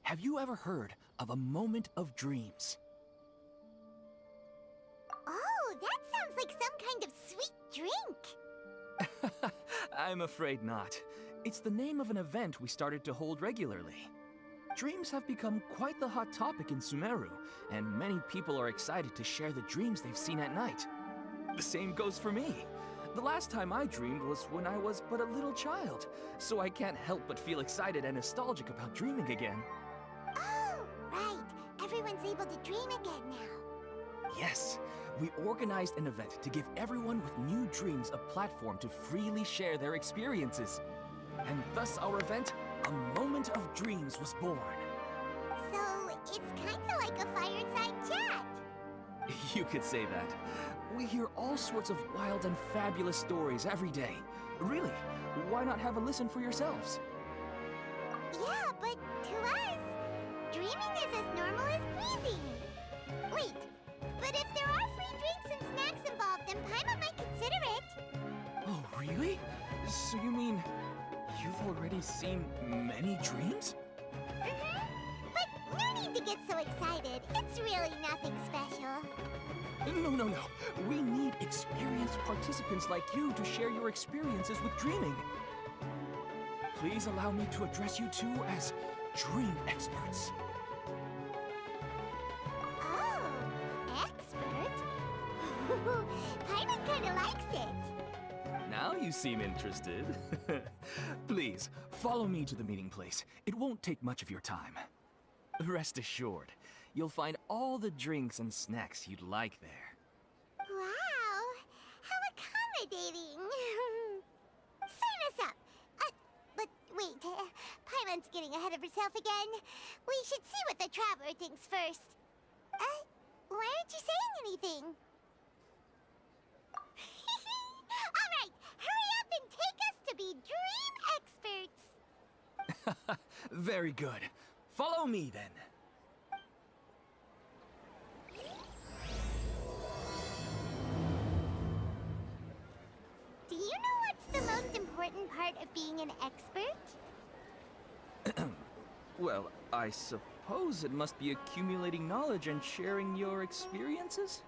have you ever heard of a moment of dreams? Oh, that sounds like some kind of sweet drink. I'm afraid not. It's the name of an event we started to hold regularly. Dreams have become quite the hot topic in Sumeru, and many people are excited to share the dreams they've seen at night. The same goes for me. The last time I dreamed was when I was but a little child, so I can't help but feel excited and nostalgic about dreaming again. Oh, right. Everyone's able to dream again now. Yes, we organized an event to give everyone with new dreams a platform to freely share their experiences. And thus our event, A Moment of Dreams, was born. So, it's kinda like a fireside chat. You could say that. We hear all sorts of wild and fabulous stories every day. Really, why not have a listen for yourselves? Yeah, but to us, dreaming is as normal as breathing. Wait, but if there are free drinks and snacks involved, then Paimon might consider it. Oh, really? So you mean you've already seen many dreams? But no need to get so excited. It's really nothing special. No. We need experienced participants like you to share your experiences with dreaming. Please allow me to address you two as dream experts. Oh, expert? Paimon kinda likes it. Now you seem interested. Please, follow me to the meeting place. It won't take much of your time. Rest assured, you'll find all the drinks and snacks you'd like there. Wow, how accommodating. Sign us up. But wait, Paimon's getting ahead of herself again. We should see what the traveler thinks first. Why aren't you saying anything? All right, hurry up and take us to be dream experts. Very good. Follow me then. Do you know what's the most important part of being an expert? Well, I suppose it must be accumulating knowledge and sharing your experiences?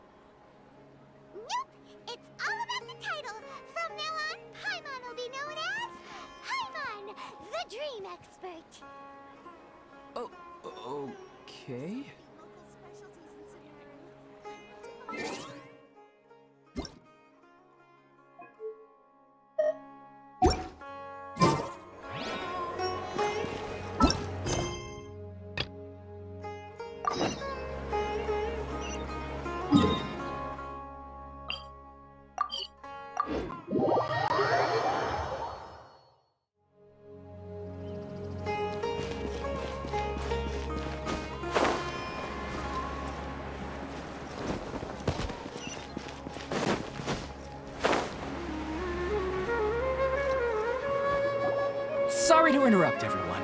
Nope, it's all about the title. From now on, Paimon will be known as Paimon, the Dream Expert. Oh, okay. Sorry to interrupt, everyone.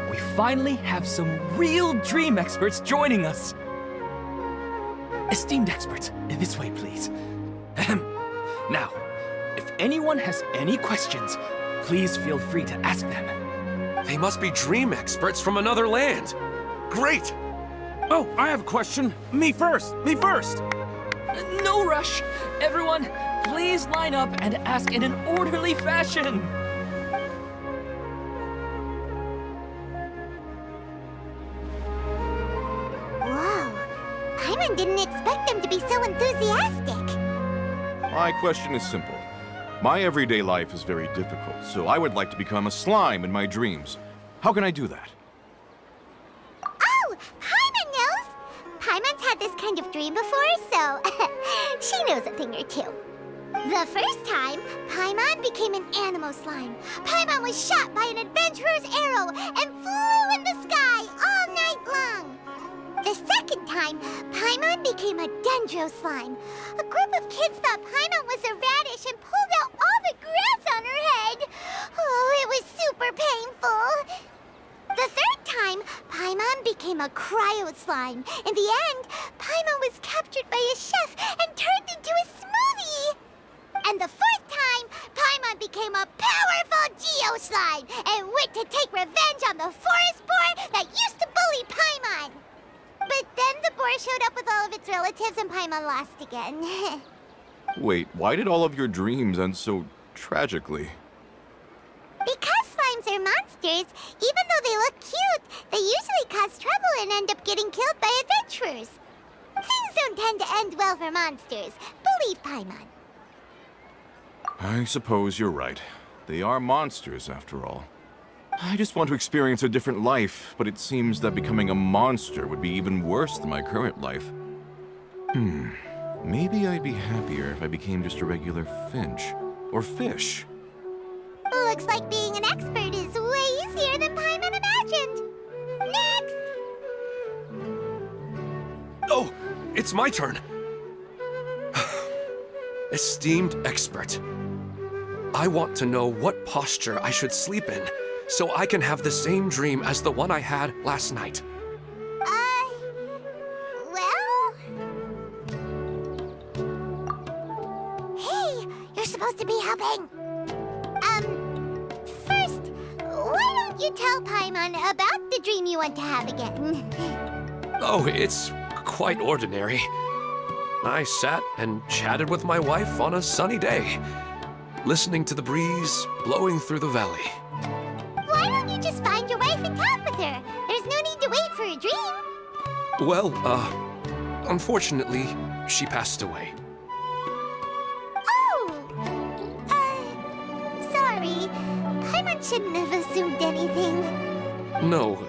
We finally have some real dream experts joining us. Esteemed experts, this way, please. Ahem. Now, if anyone has any questions, please feel free to ask them. They must be dream experts from another land. Great! Oh, I have a question. Me first! No rush. Everyone, please line up and ask in an orderly fashion. Whoa, Paimon didn't expect them to be so enthusiastic. My question is simple. My everyday life is very difficult, so I would like to become a slime in my dreams. How can I do that? Oh, Paimon knows! Paimon's had this kind of dream before, so she knows a thing or two. The first time, Paimon became an animal slime. Paimon was shot by an adventurer's arrow and flew in the sky all night long. The second time, Paimon became a dendro slime. A group of kids thought Paimon was a radish and pulled out all the grass on her head. Oh, it was super painful. The third time, Paimon became a cryo slime. In the end, Paimon was captured by a chef and turned into a smoothie. And the fourth time, Paimon became a powerful geo slime and went to take revenge on the forest boar that used to bully relatives and Paimon lost again. Wait, why did all of your dreams end so tragically? Because slimes are monsters, even though they look cute, they usually cause trouble and end up getting killed by adventurers. Things don't tend to end well for monsters. Believe Paimon. I suppose you're right. They are monsters, after all. I just want to experience a different life, but it seems that becoming a monster would be even worse than my current life. Maybe I'd be happier if I became just a regular finch. Or fish. Looks like being an expert is way easier than Paimon imagined. Next! Oh, it's my turn. Esteemed expert, I want to know what posture I should sleep in so I can have the same dream as the one I had last night. Well... Hey, you're supposed to be helping. First, why don't you tell Paimon about the dream you want to have again? Oh, it's quite ordinary. I sat and chatted with my wife on a sunny day, listening to the breeze blowing through the valley. Why don't you just find your wife and talk with her? There's no need to wait for a dream. Well, unfortunately, she passed away. Oh! Sorry. Paimon shouldn't have assumed anything. No,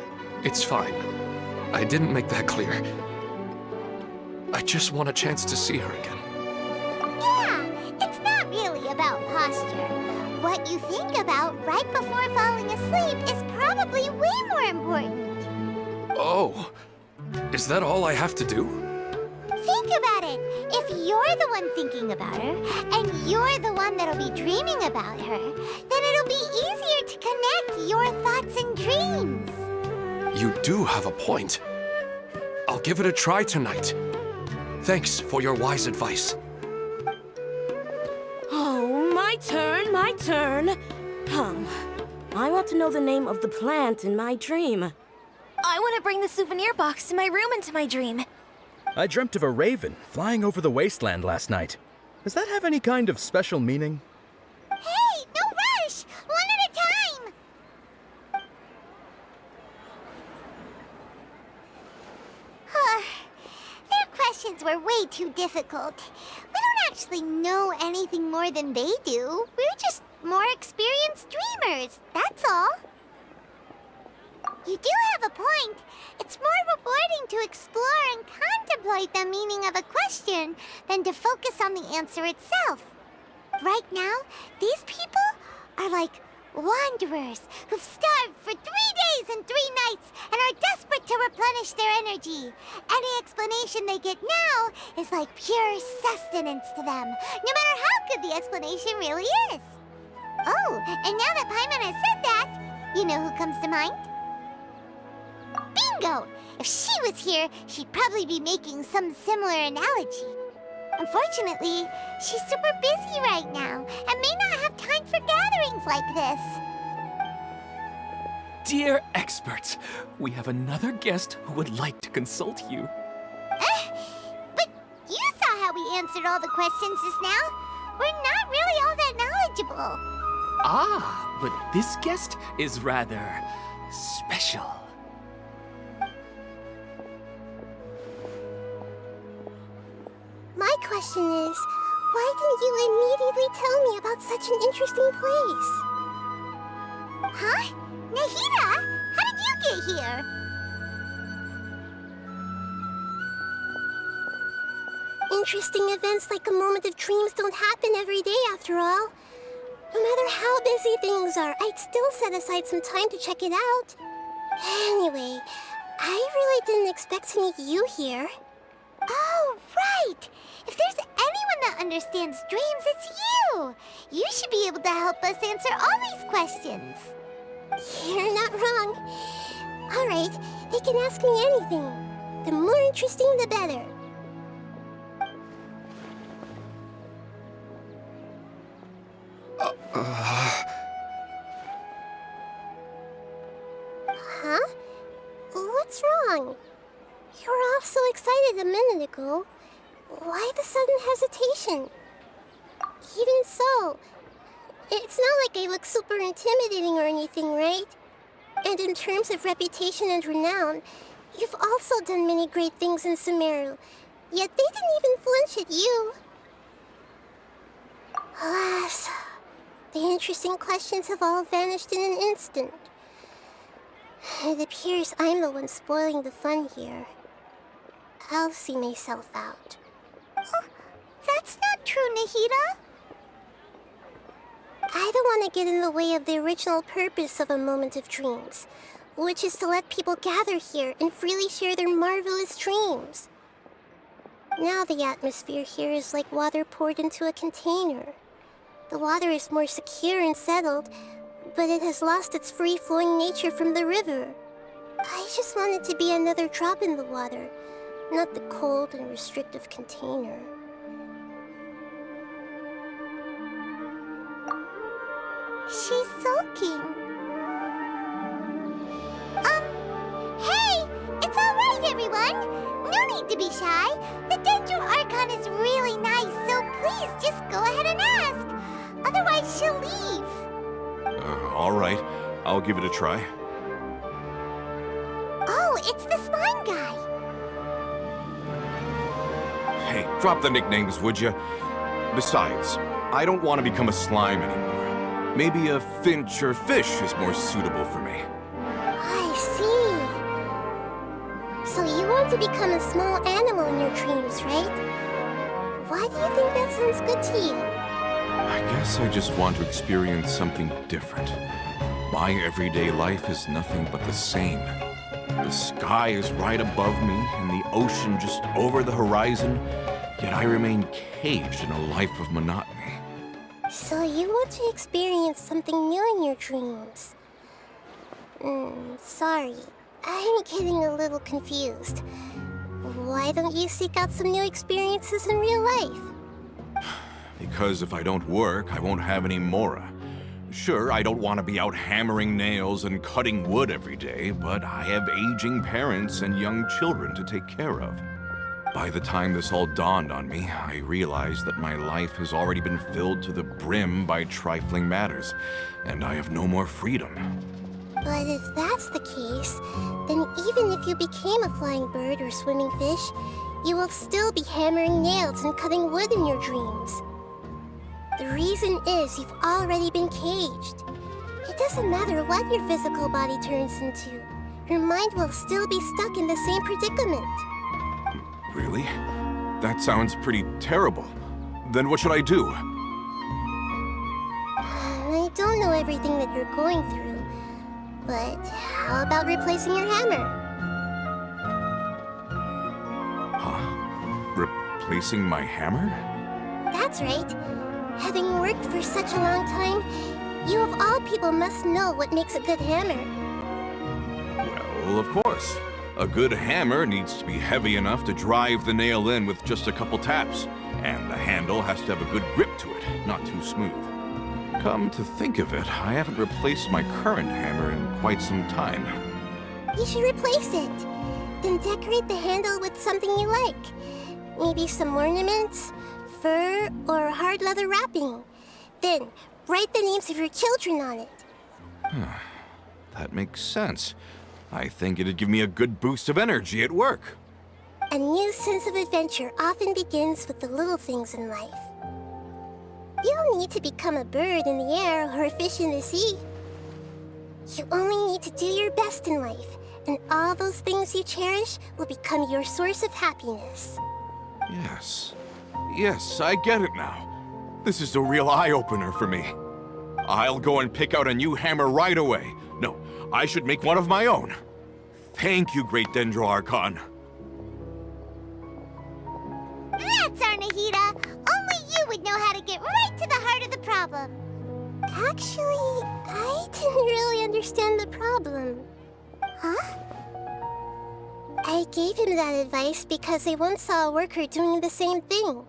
it's fine. I didn't make that clear. I just want a chance to see her again. Yeah, it's not really about posture. What you think about right before falling asleep is probably way more important. Oh, is that all I have to do? Think about it. If you're the one thinking about her, and you're the one that'll be dreaming about her, then it'll be easier to connect your thoughts and dreams. You do have a point. I'll give it a try tonight. Thanks for your wise advice. Oh, my turn, my turn. I want to know the name of the plant in my dream. I want to bring the souvenir box to my room into my dream. I dreamt of a raven flying over the wasteland last night. Does that have any kind of special meaning? Hey, no rush! One at a time! Their questions were way too difficult. We don't actually know anything more than they do. We're just more experienced dreamers, that's all. You do have a point. It's more rewarding to explore and contemplate the meaning of a question than to focus on the answer itself. Right now, these people are like wanderers who've starved for 3 days and 3 nights and are desperate to replenish their energy. Any explanation they get now is like pure sustenance to them, no matter how good the explanation really is. Oh, and now that Paimon has said that, you know who comes to mind? Bingo! If she was here, she'd probably be making some similar analogy. Unfortunately, she's super busy right now and may not have time for gatherings like this. Dear experts, we have another guest who would like to consult you. But you saw how we answered all the questions just now. We're not really all that knowledgeable. Ah, but this guest is rather special. My question is, why didn't you immediately tell me about such an interesting place? Huh? Nahida? How did you get here? Interesting events like a moment of dreams don't happen every day after all. No matter how busy things are, I'd still set aside some time to check it out. Anyway, I really didn't expect to meet you here. Oh, right! If there's anyone that understands dreams, it's you! You should be able to help us answer all these questions. You're not wrong. All right, they can ask me anything. The more interesting, the better. Huh? What's wrong? You were all so excited a minute ago. Why the sudden hesitation? Even so, it's not like I look super intimidating or anything, right? And in terms of reputation and renown, you've also done many great things in Sumeru, yet they didn't even flinch at you. Alas, the interesting questions have all vanished in an instant. It appears I'm the one spoiling the fun here. I'll see myself out. Oh, that's not true, Nahida. I don't want to get in the way of the original purpose of a Moment of Dreams, which is to let people gather here and freely share their marvelous dreams. Now the atmosphere here is like water poured into a container. The water is more secure and settled, but it has lost its free-flowing nature from the river. I just want it to be another drop in the water, not the cold and restrictive container. She's sulking. Hey! It's alright, everyone! No need to be shy. The Dendro Archon is really nice, so please just go ahead and ask. Otherwise, she'll leave. All right. I'll give it a try. Oh, it's the slime guy. Hey, drop the nicknames, would you? Besides, I don't want to become a slime anymore. Maybe a finch or fish is more suitable for me. I see. So you want to become a small animal in your dreams, right? Why do you think that sounds good to you? I guess I just want to experience something different. My everyday life is nothing but the same. The sky is right above me and the ocean just over the horizon, yet I remain caged in a life of monotony. So you want to experience something new in your dreams? Sorry. I'm getting a little confused. Why don't you seek out some new experiences in real life? Because if I don't work, I won't have any mora. Sure, I don't want to be out hammering nails and cutting wood every day, but I have aging parents and young children to take care of. By the time this all dawned on me, I realized that my life has already been filled to the brim by trifling matters, and I have no more freedom. But if that's the case, then even if you became a flying bird or swimming fish, you will still be hammering nails and cutting wood in your dreams. The reason is you've already been caged. It doesn't matter what your physical body turns into. Your mind will still be stuck in the same predicament. Really? That sounds pretty terrible. Then what should I do? I don't know everything that you're going through, but how about replacing your hammer? Huh? Replacing my hammer? That's right. Having worked for such a long time, you of all people must know what makes a good hammer. Well, of course. A good hammer needs to be heavy enough to drive the nail in with just a couple taps, and the handle has to have a good grip to it, not too smooth. Come to think of it, I haven't replaced my current hammer in quite some time. You should replace it. Then decorate the handle with something you like. Maybe some ornaments, fur, or hard leather wrapping. Then write the names of your children on it. That makes sense. I think it'd give me a good boost of energy at work. A new sense of adventure often begins with the little things in life. You don't need to become a bird in the air or a fish in the sea. You only need to do your best in life, and all those things you cherish will become your source of happiness. Yes. Yes, I get it now. This is a real eye-opener for me. I'll go and pick out a new hammer right away. No, I should make one of my own. Thank you, Great Dendro Archon. That's our Nahida! Only you would know how to get right to the heart of the problem. Actually, I didn't really understand the problem. Huh? I gave him that advice because I once saw a worker doing the same thing.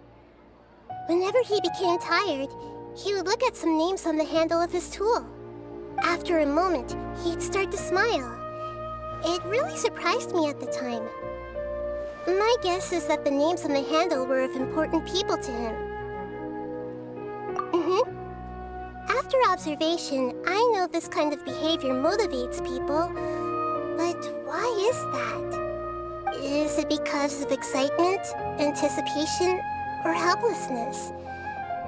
Whenever he became tired, he would look at some names on the handle of his tool. After a moment, he'd start to smile. It really surprised me at the time. My guess is that the names on the handle were of important people to him. After observation, I know this kind of behavior motivates people. But why is that? Is it because of excitement, anticipation, or helplessness?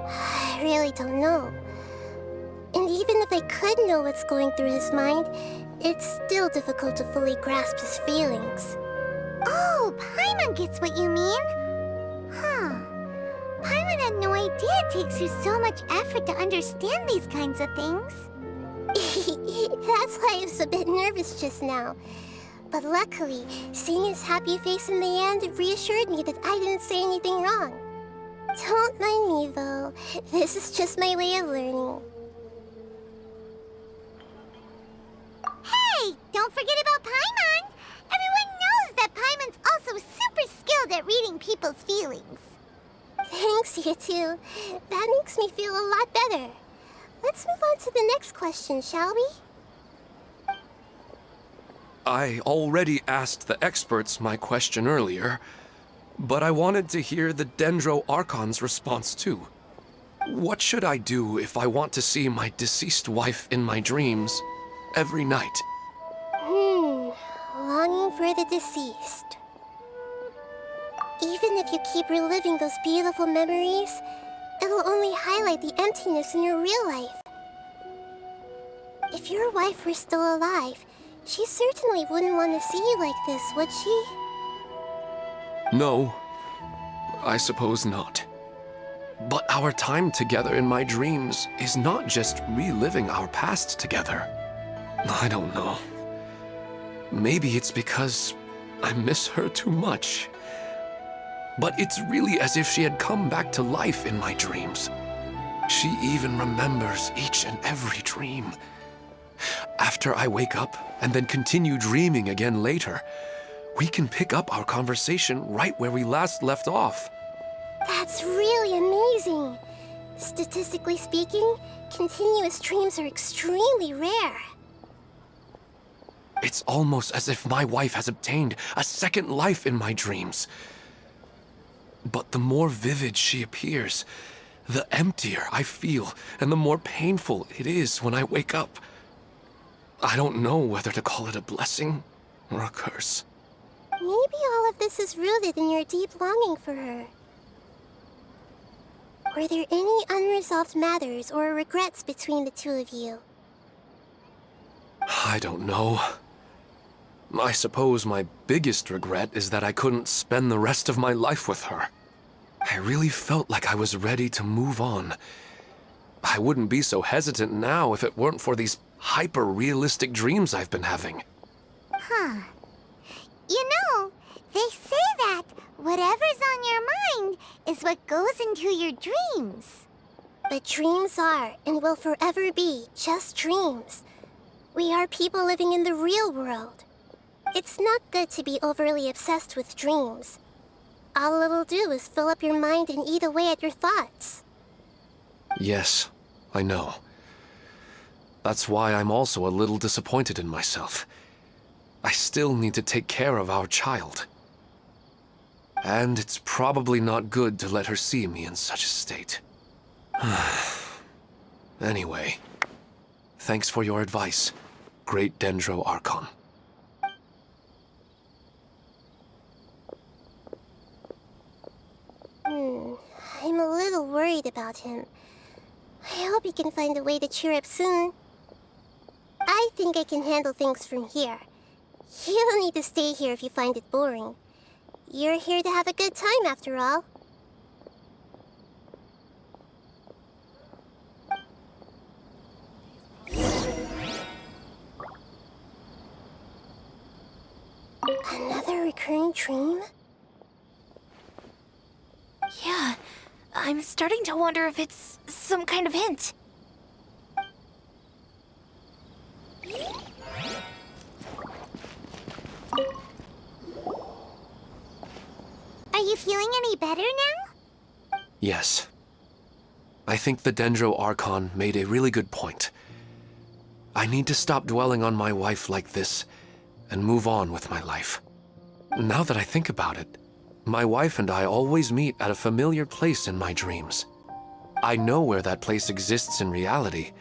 I really don't know. And even if I could know what's going through his mind, it's still difficult to fully grasp his feelings. Oh, Paimon gets what you mean. Huh. Paimon had no idea it takes you so much effort to understand these kinds of things. That's why I was a bit nervous just now. But luckily, seeing his happy face in the end reassured me that I didn't say anything wrong. Don't mind me, though. This is just my way of learning. Hey, don't forget about Paimon! Everyone knows that Paimon's also super skilled at reading people's feelings. Thanks, you two. That makes me feel a lot better. Let's move on to the next question, shall we? I already asked the experts my question earlier, but I wanted to hear the Dendro Archon's response too. What should I do if I want to see my deceased wife in my dreams every night? Longing for the deceased. Even if you keep reliving those beautiful memories, it'll only highlight the emptiness in your real life. If your wife were still alive, she certainly wouldn't want to see you like this, would she? No, I suppose not. But our time together in my dreams is not just reliving our past together. I don't know. Maybe it's because I miss her too much. But it's really as if she had come back to life in my dreams. She even remembers each and every dream. After I wake up and then continue dreaming again later, we can pick up our conversation right where we last left off. That's really amazing. Statistically speaking, continuous dreams are extremely rare. It's almost as if my wife has obtained a second life in my dreams. But the more vivid she appears, the emptier I feel, and the more painful it is when I wake up. I don't know whether to call it a blessing or a curse. Maybe all of this is rooted in your deep longing for her. Were there any unresolved matters or regrets between the two of you? I don't know. I suppose my biggest regret is that I couldn't spend the rest of my life with her. I really felt like I was ready to move on. I wouldn't be so hesitant now if it weren't for these hyper-realistic dreams I've been having. Huh. You know, they say that whatever's on your mind is what goes into your dreams. But dreams are, and will forever be, just dreams. We are people living in the real world. It's not good to be overly obsessed with dreams. All it'll do is fill up your mind and eat away at your thoughts. Yes, I know. That's why I'm also a little disappointed in myself. I still need to take care of our child. And it's probably not good to let her see me in such a state. Anyway, thanks for your advice, Great Dendro Archon. I'm a little worried about him. I hope he can find a way to cheer up soon. I think I can handle things from here. You don't need to stay here if you find it boring. You're here to have a good time, after all. Another recurring dream? Yeah, I'm starting to wonder if it's some kind of hint. Are you feeling any better now? Yes. I think the Dendro Archon made a really good point. I need to stop dwelling on my wife like this and move on with my life. Now that I think about it, My wife and I always meet at a familiar place in my dreams. I know where that place exists in reality,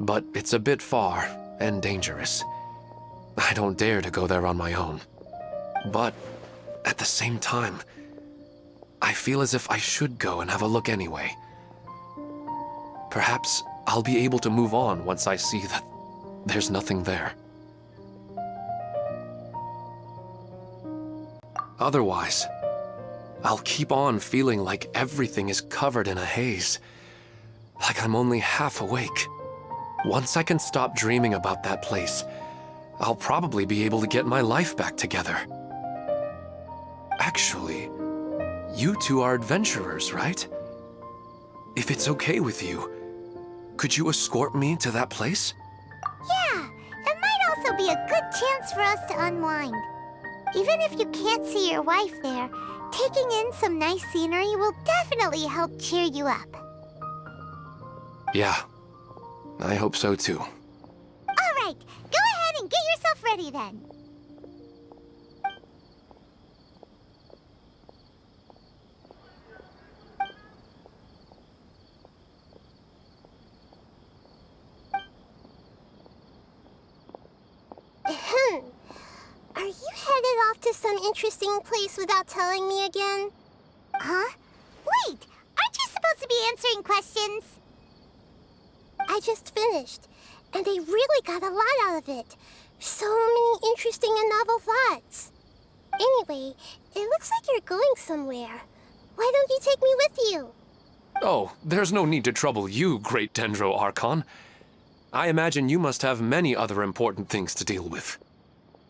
but it's a bit far and dangerous. I don't dare to go there on my own. But at the same time, I feel as if I should go and have a look anyway. Perhaps I'll be able to move on once I see that there's nothing there. Otherwise, I'll keep on feeling like everything is covered in a haze, like I'm only half awake. Once I can stop dreaming about that place, I'll probably be able to get my life back together. Actually, you two are adventurers, right? If it's okay with you, could you escort me to that place? Yeah, it might also be a good chance for us to unwind. Even if you can't see your wife there, taking in some nice scenery will definitely help cheer you up. Yeah, I hope so too. All right, go ahead and get yourself ready then. Are you headed off to some interesting place without telling me again? Huh? Wait, aren't you supposed to be answering questions? I just finished, and I really got a lot out of it. So many interesting and novel thoughts. Anyway, it looks like you're going somewhere. Why don't you take me with you? Oh, there's no need to trouble you, Great Dendro Archon. I imagine you must have many other important things to deal with.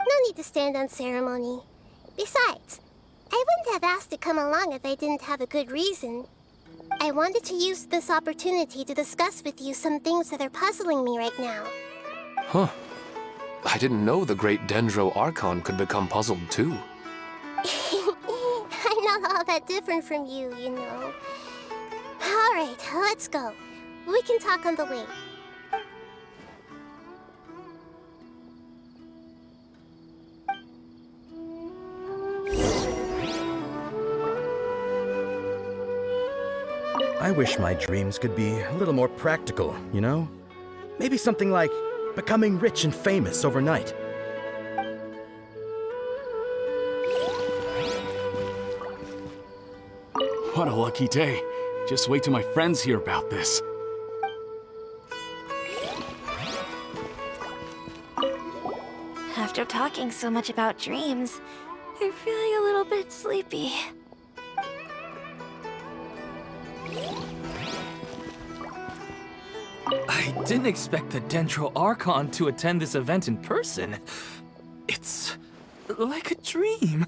No need to stand on ceremony. Besides, I wouldn't have asked to come along if I didn't have a good reason. I wanted to use this opportunity to discuss with you some things that are puzzling me right now. Huh. I didn't know the Great Dendro Archon could become puzzled too. I'm not all that different from you, you know. All right, let's go. We can talk on the way. I wish my dreams could be a little more practical, you know? Maybe something like becoming rich and famous overnight. What a lucky day. Just wait till my friends hear about this. After talking so much about dreams, I'm feeling a little bit sleepy. I didn't expect the Dendro Archon to attend this event in person. It's like a dream.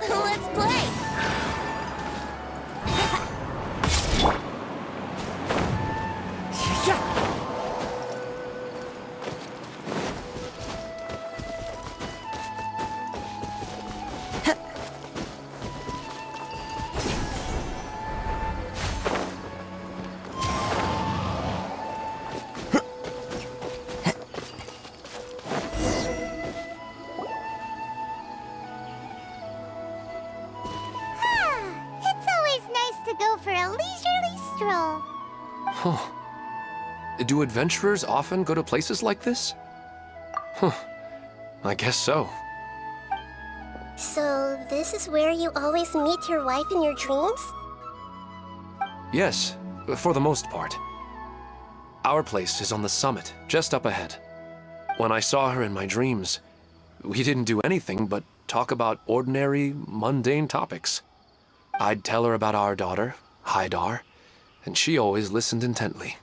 Let's play! It's always nice to go for a leisurely stroll. Huh. Do adventurers often go to places like this? Huh. I guess so. So, this is where you always meet your wife in your dreams? Yes, for the most part. Our place is on the summit, just up ahead. When I saw her in my dreams, we didn't do anything but talk about ordinary, mundane topics. I'd tell her about our daughter, Haidar, and she always listened intently.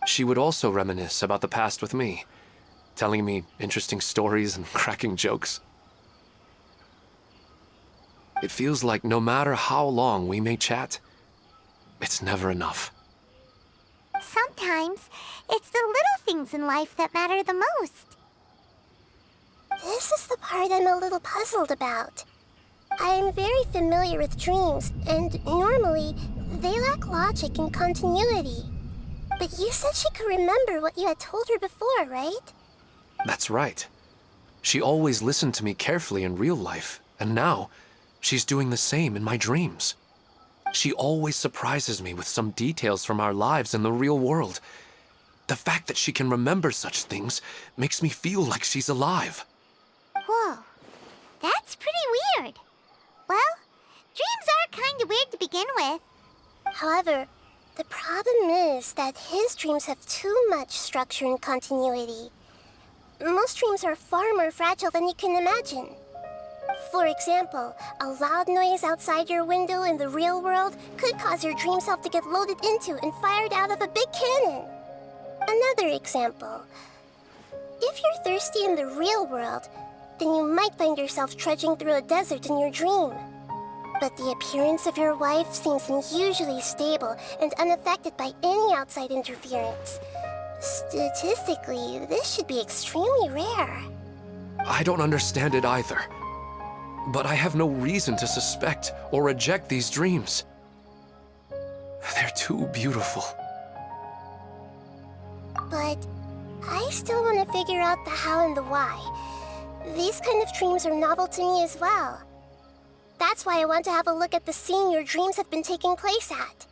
She would also reminisce about the past with me, telling me interesting stories and cracking jokes. It feels like no matter how long we may chat, it's never enough. sometimes it's the little things in life that matter the most. This is the part I'm a little puzzled about. I'm very familiar with dreams, and normally they lack logic and continuity. But you said she could remember what you had told her before, right? That's right. She always listened to me carefully in real life, and now she's doing the same in my dreams. She always surprises me with some details from our lives in the real world. The fact that she can remember such things makes me feel like she's alive. Whoa, that's pretty weird. Well, dreams are kind of weird to begin with. However, the problem is that his dreams have too much structure and continuity. Most dreams are far more fragile than you can imagine. For example, a loud noise outside your window in the real world could cause your dream self to get loaded into and fired out of a big cannon. Another example. If you're thirsty in the real world, then you might find yourself trudging through a desert in your dream. But the appearance of your wife seems unusually stable and unaffected by any outside interference. Statistically, this should be extremely rare. I don't understand it either. But I have no reason to suspect or reject these dreams. They're too beautiful. But I still want to figure out the how and the why. These kind of dreams are novel to me as well. That's why I want to have a look at the scene your dreams have been taking place at.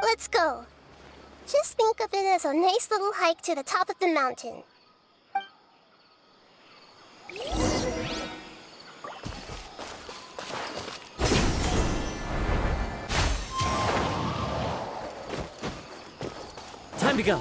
Let's go. Just think of it as a nice little hike to the top of the mountain. Time to go.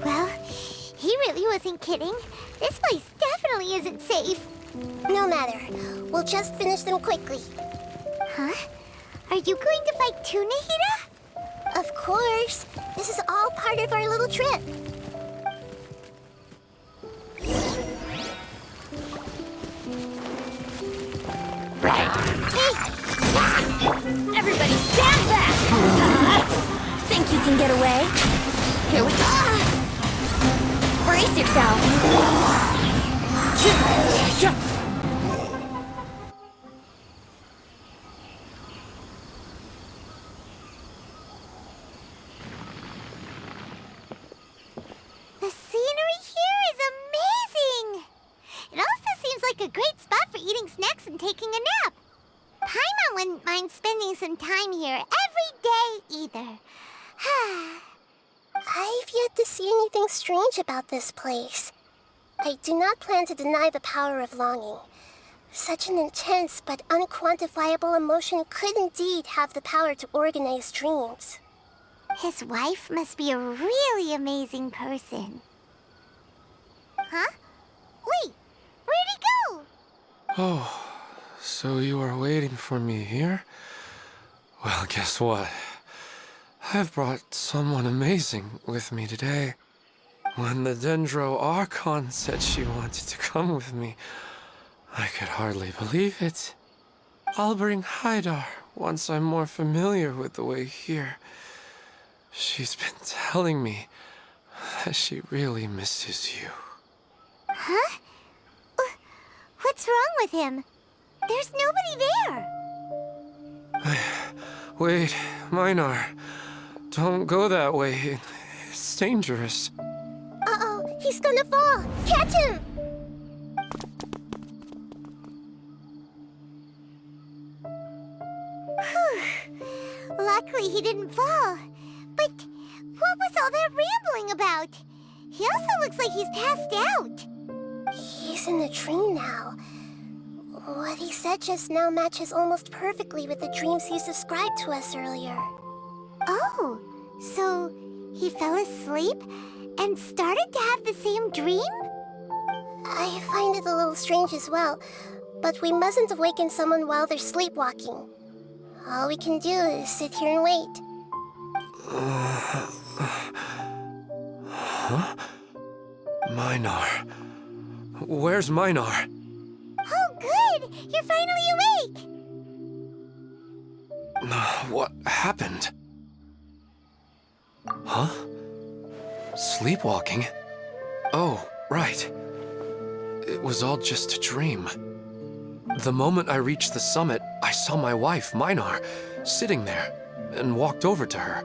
Well, he really wasn't kidding. This place definitely isn't safe. No matter. We'll just finish them quickly. Huh? Are you going to fight too, Nahida? Of course. This is all part of our little trip. Everybody stand back! Think you can get away? Here we go! Brace yourself! The scenery here is amazing! It also seems like a great spot for eating snacks and taking a nap. Paimon wouldn't mind spending some time here every day either. I've yet to see anything strange about this place. I do not plan to deny the power of longing. Such an intense but unquantifiable emotion could indeed have the power to organize dreams. His wife must be a really amazing person. Huh? Wait, where'd he go? Oh, so you are waiting for me here? Well, guess what? I've brought someone amazing with me today. When the Dendro Archon said she wanted to come with me, I could hardly believe it. I'll bring Haidar once I'm more familiar with the way here. She's been telling me that she really misses you. Huh? What's wrong with him? There's nobody there. Wait, Minar. Don't go that way. It's dangerous. Uh-oh, he's gonna fall! Catch him! Luckily he didn't fall. But what was all that rambling about? He also looks like he's passed out. He's in a dream now. What he said just now matches almost perfectly with the dreams he's described to us earlier. Oh, so he fell asleep and started to have the same dream? I find it a little strange as well, But we mustn't awaken someone while they're sleepwalking. All we can do is sit here and wait. Huh? Minar. Where's Minar? Oh, good! You're finally awake! What happened? Huh? Sleepwalking? Oh, right. It was all just a dream. The moment I reached the summit, I saw my wife, Minar, sitting there, and walked over to her.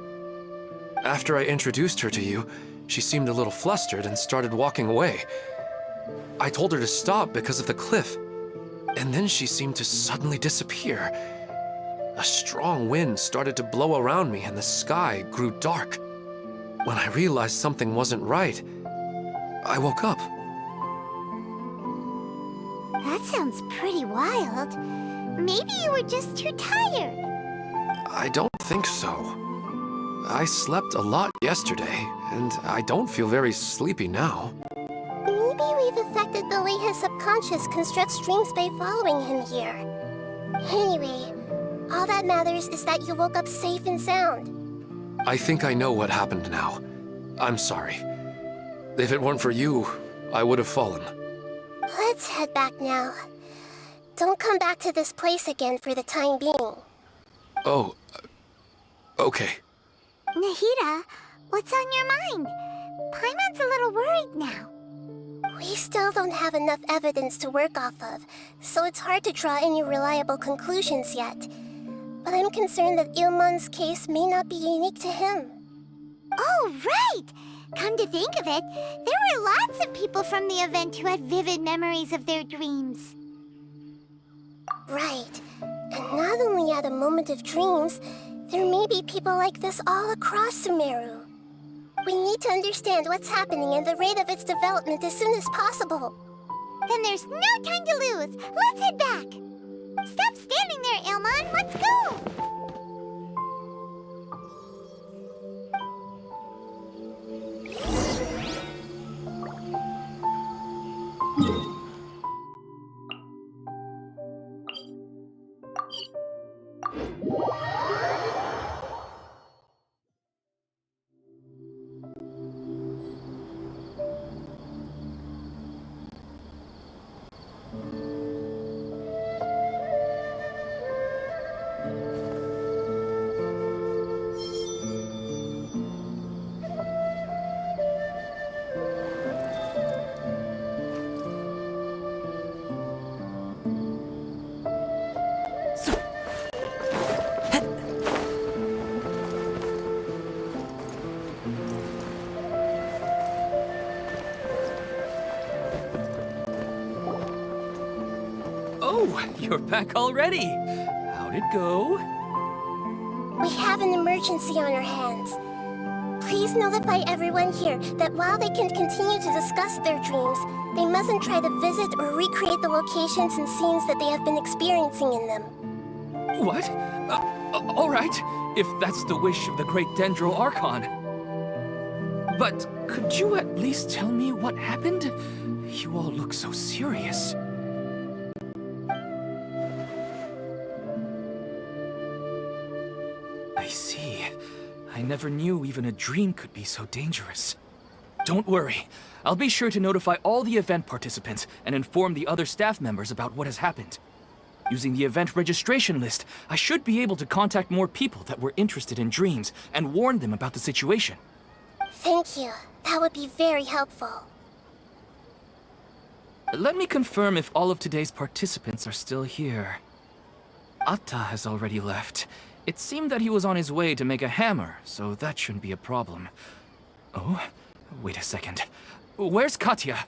After I introduced her to you, she seemed a little flustered and started walking away. I told her to stop because of the cliff, and then she seemed to suddenly disappear. A strong wind started to blow around me and the sky grew dark. When I realized something wasn't right, I woke up. That sounds pretty wild. Maybe you were just too tired. I don't think so. I slept a lot yesterday, and I don't feel very sleepy now. Maybe we've affected the way his subconscious constructs dreams by following him here. Anyway, all that matters is that you woke up safe and sound. I think I know what happened now. I'm sorry. If it weren't for you, I would have fallen. Let's head back now. Don't come back to this place again for the time being. Oh, okay. Nahida, what's on your mind? Paimon's a little worried now. We still don't have enough evidence to work off of, so it's hard to draw any reliable conclusions yet. But I'm concerned that Ilmon's case may not be unique to him. Oh, right! Come to think of it, there were lots of people from the event who had vivid memories of their dreams. Right. And not only at a moment of dreams, there may be people like this all across Sumeru. We need to understand what's happening and the rate of its development as soon as possible. Then there's no time to lose. Let's head back. Stop standing there, Ilmon. Let's go. Oh, you're back already. How'd it go? We have an emergency on our hands. Please notify everyone here that while they can continue to discuss their dreams, they mustn't try to visit or recreate the locations and scenes that they have been experiencing in them. What? All right, if that's the wish of the great Dendro Archon. But could you at least tell me what happened? You all look so serious. I see. I never knew even a dream could be so dangerous. Don't worry. I'll be sure to notify all the event participants and inform the other staff members about what has happened. Using the event registration list, I should be able to contact more people that were interested in dreams and warn them about the situation. Thank you. That would be very helpful. Let me confirm if all of today's participants are still here. Atta has already left. It seemed that he was on his way to make a hammer, so that shouldn't be a problem. Oh, wait a second. Where's Katya?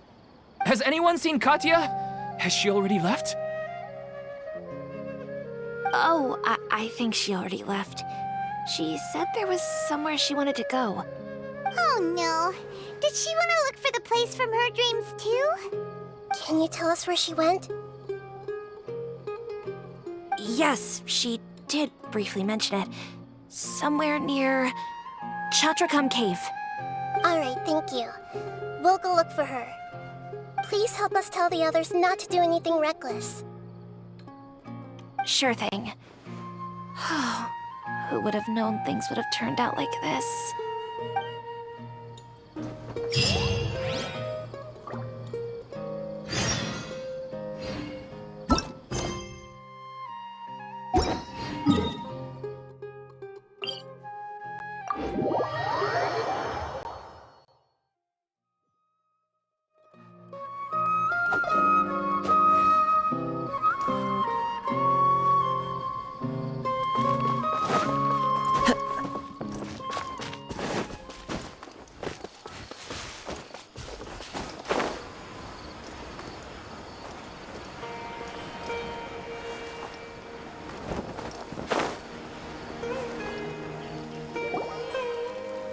Has anyone seen Katya? Has she already left? Oh, I think she already left. She said there was somewhere she wanted to go. Oh no. Did she want to look for the place from her dreams too? Can you tell us where she went? Yes, she did briefly mention it. Somewhere near Chatrakam Cave. Alright, thank you. We'll go look for her. Please help us tell the others not to do anything reckless. Sure thing. Who would have known things would have turned out like this?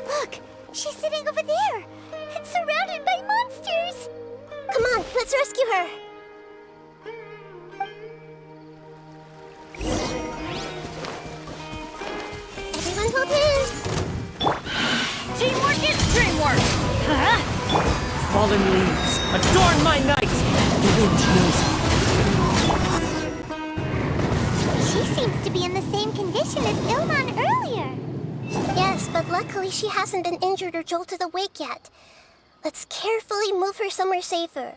Look! She's sitting over there! And surrounded by monsters! Come on, let's rescue her. Everyone hold hands. Teamwork is dreamwork! Huh? Fallen leaves, adorn my night! The wind knows. She seems to be in the same condition as Ilman earlier. Yes, but luckily she hasn't been injured or jolted awake yet. Let's carefully move her somewhere safer.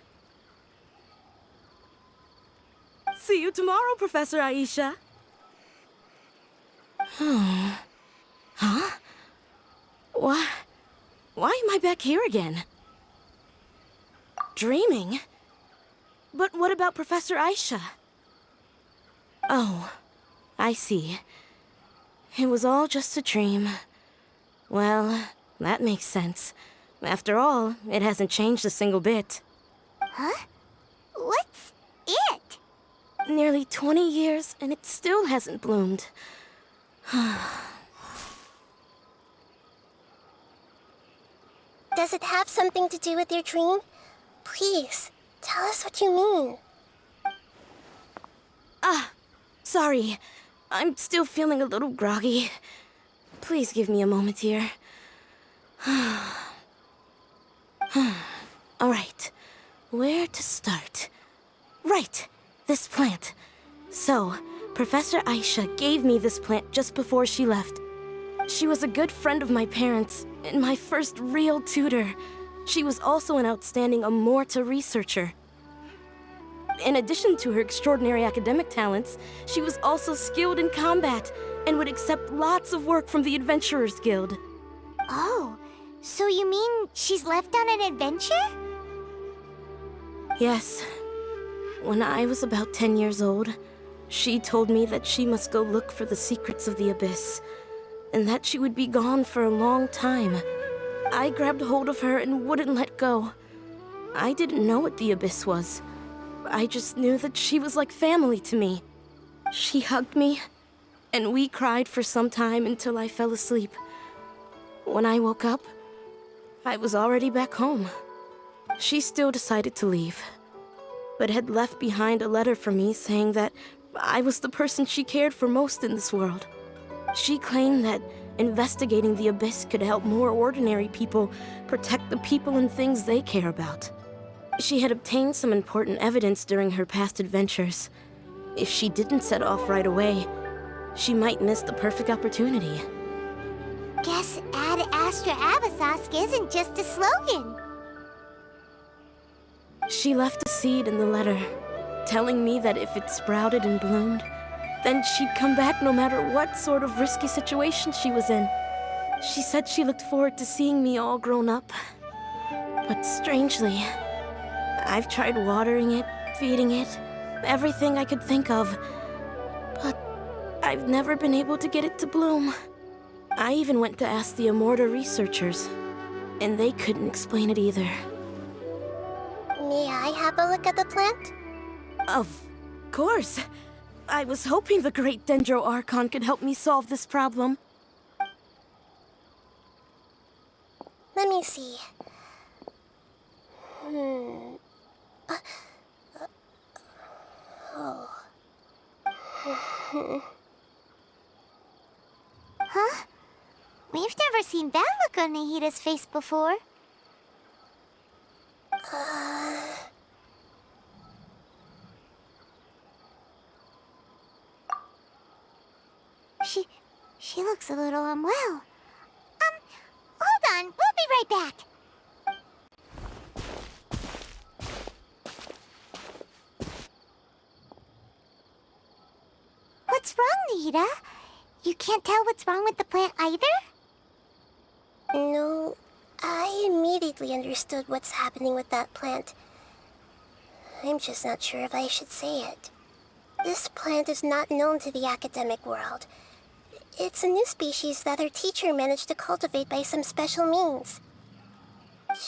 See you tomorrow, Professor Aisha. Huh? Why am I back here again? Dreaming? But what about Professor Aisha? Oh, I see. It was all just a dream. Well, that makes sense. After all, it hasn't changed a single bit. Huh? What's it? Nearly 20 years, and it still hasn't bloomed. Does it have something to do with your dream? Please, tell us what you mean. Sorry. I'm still feeling a little groggy. Please give me a moment here. Alright, where to start? Right, this plant. So, Professor Aisha gave me this plant just before she left. She was a good friend of my parents, and my first real tutor. She was also an outstanding Amorta researcher. In addition to her extraordinary academic talents, she was also skilled in combat and would accept lots of work from the Adventurers Guild. Oh, so you mean she's left on an adventure? Yes. When I was about 10 years old, she told me that she must go look for the secrets of the Abyss, and that she would be gone for a long time. I grabbed hold of her and wouldn't let go. I didn't know what the Abyss was. I just knew that she was like family to me. She hugged me, and we cried for some time until I fell asleep. When I woke up, I was already back home. She still decided to leave, but had left behind a letter for me saying that I was the person she cared for most in this world. She claimed that investigating the Abyss could help more ordinary people protect the people and things they care about. She had obtained some important evidence during her past adventures. If she didn't set off right away, she might miss the perfect opportunity. Guess Ad Astra Abyssosque isn't just a slogan. She left a seed in the letter, telling me that if it sprouted and bloomed, then she'd come back no matter what sort of risky situation she was in. She said she looked forward to seeing me all grown up. But strangely, I've tried watering it, feeding it, everything I could think of. But I've never been able to get it to bloom. I even went to ask the Amorta researchers, and they couldn't explain it either. May I have a look at the plant? Of course. I was hoping the great Dendro Archon could help me solve this problem. Let me see. Huh? We've never seen that look on Nahida's face before. She looks a little unwell. Hold on. We'll be right back. What's wrong, Nahida? You can't tell what's wrong with the plant either? No, I immediately understood what's happening with that plant. I'm just not sure if I should say it. This plant is not known to the academic world. It's a new species that our teacher managed to cultivate by some special means.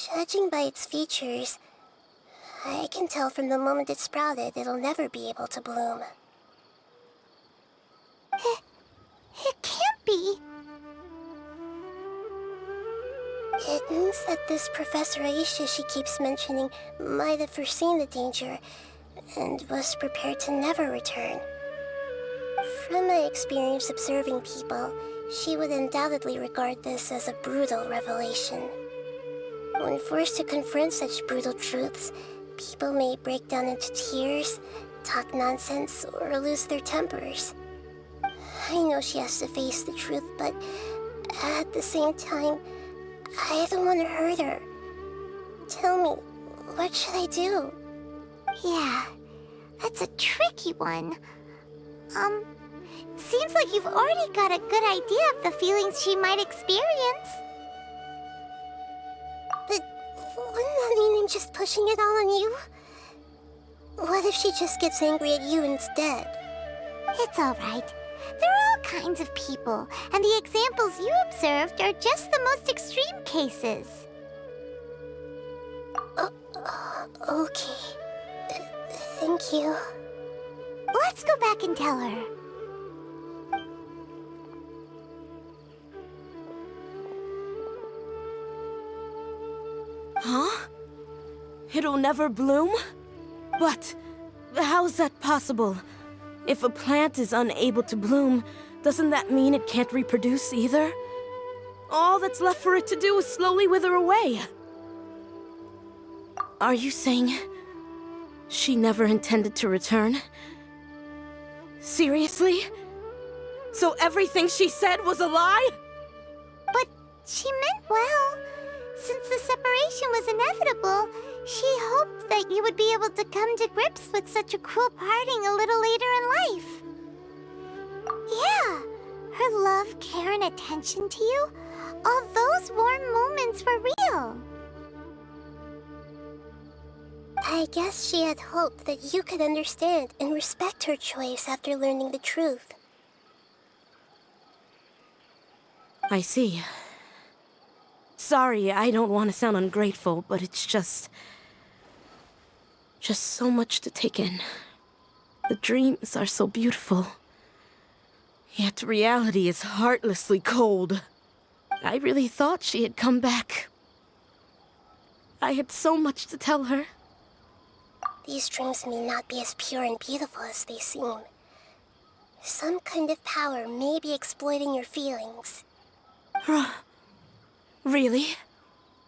Judging by its features, I can tell from the moment it sprouted it'll never be able to bloom. It can't be. It means that this Professor Aisha she keeps mentioning might have foreseen the danger and was prepared to never return. From my experience observing people, she would undoubtedly regard this as a brutal revelation. When forced to confront such brutal truths, people may break down into tears, talk nonsense, or lose their tempers. I know she has to face the truth, but at the same time, I don't want to hurt her. Tell me, what should I do? Yeah, that's a tricky one. Seems like you've already got a good idea of the feelings she might experience. But wouldn't that mean I'm just pushing it all on you? What if she just gets angry at you instead? It's all right. There are all kinds of people, and the examples you observed are just the most extreme cases. Okay. Thank you. Let's go back and tell her. Huh? It'll never bloom? But how's that possible? If a plant is unable to bloom, doesn't that mean it can't reproduce either? All that's left for it to do is slowly wither away. Are you saying she never intended to return? Seriously? So everything she said was a lie? But she meant well. Since the separation was inevitable, she hoped that you would be able to come to grips with such a cruel parting a little later in life. Yeah, her love, care, and attention to you, all those warm moments were real. I guess she had hoped that you could understand and respect her choice after learning the truth. I see. Sorry, I don't want to sound ungrateful, but it's just so much to take in. The dreams are so beautiful. Yet reality is heartlessly cold. I really thought she had come back. I had so much to tell her. These dreams may not be as pure and beautiful as they seem. Some kind of power may be exploiting your feelings. Really?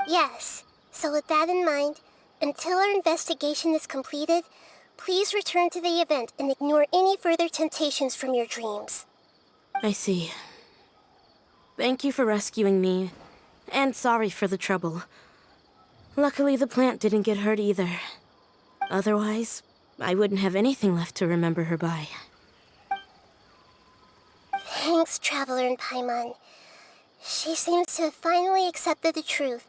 Yes. So with that in mind, until our investigation is completed, please return to the event and ignore any further temptations from your dreams. I see. Thank you for rescuing me, and sorry for the trouble. Luckily, the plant didn't get hurt either. Otherwise, I wouldn't have anything left to remember her by. Thanks, Traveler and Paimon. She seems to have finally accepted the truth,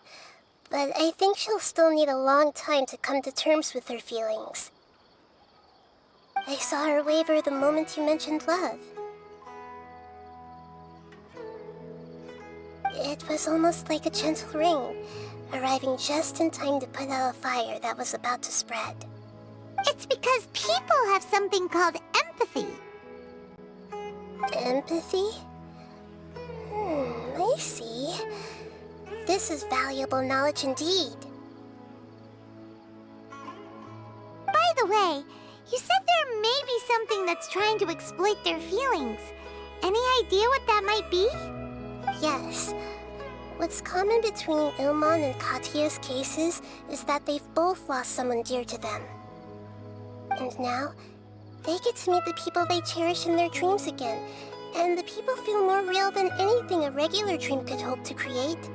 but I think she'll still need a long time to come to terms with her feelings. I saw her waver the moment you mentioned love. It was almost like a gentle rain, arriving just in time to put out a fire that was about to spread. It's because people have something called empathy. Empathy? I see. This is valuable knowledge indeed. By the way, you said there may be something that's trying to exploit their feelings. Any idea what that might be? Yes. What's common between Ilmon and Katya's cases is that they've both lost someone dear to them. And now, they get to meet the people they cherish in their dreams again, And the people feel more real than anything a regular dream could hope to create.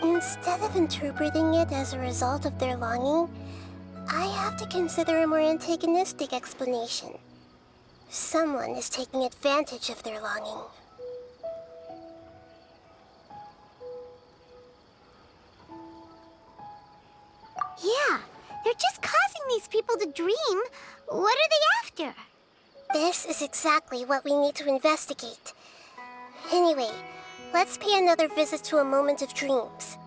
Instead of interpreting it as a result of their longing, I have to consider a more antagonistic explanation. Someone is taking advantage of their longing. Yeah, they're just causing these people to dream. What are they after? This is exactly what we need to investigate. Anyway, let's pay another visit to a moment of dreams.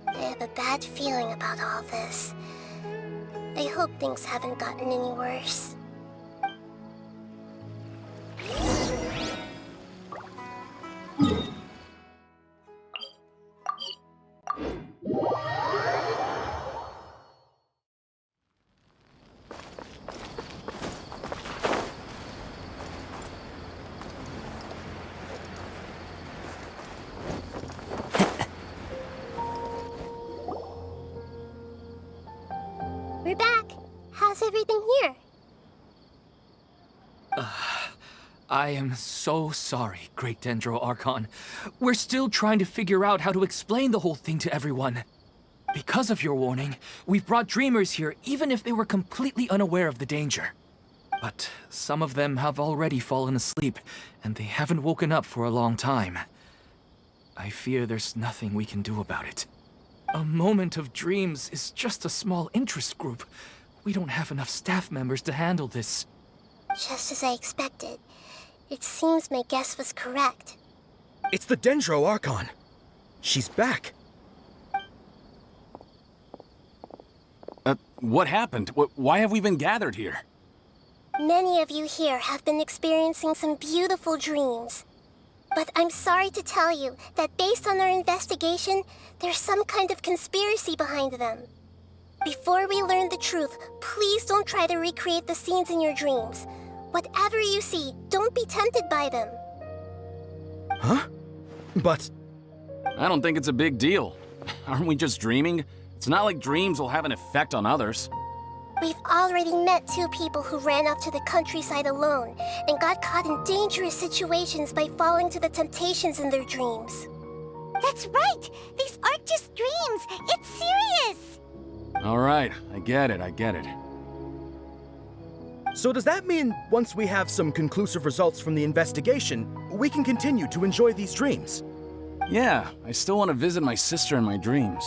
I have a bad feeling about all this. I hope things haven't gotten any worse. We're back. How's everything here? I am so sorry, Great Dendro Archon. We're still trying to figure out how to explain the whole thing to everyone. Because of your warning, we've brought dreamers here even if they were completely unaware of the danger. But some of them have already fallen asleep, and they haven't woken up for a long time. I fear there's nothing we can do about it. A moment of dreams is just a small interest group. We don't have enough staff members to handle this. Just as I expected. It seems my guess was correct. It's the Dendro Archon. She's back. What happened? Why have we been gathered here? Many of you here have been experiencing some beautiful dreams. But I'm sorry to tell you that based on our investigation, there's some kind of conspiracy behind them. Before we learn the truth, please don't try to recreate the scenes in your dreams. Whatever you see, don't be tempted by them. Huh? But... I don't think it's a big deal. Aren't we just dreaming? It's not like dreams will have an effect on others. We've already met 2 people who ran off to the countryside alone and got caught in dangerous situations by falling to the temptations in their dreams. That's right! These aren't just dreams! It's serious! All right, I get it. so does that mean once we have some conclusive results from the investigation, we can continue to enjoy these dreams? Yeah, I still want to visit my sister in my dreams.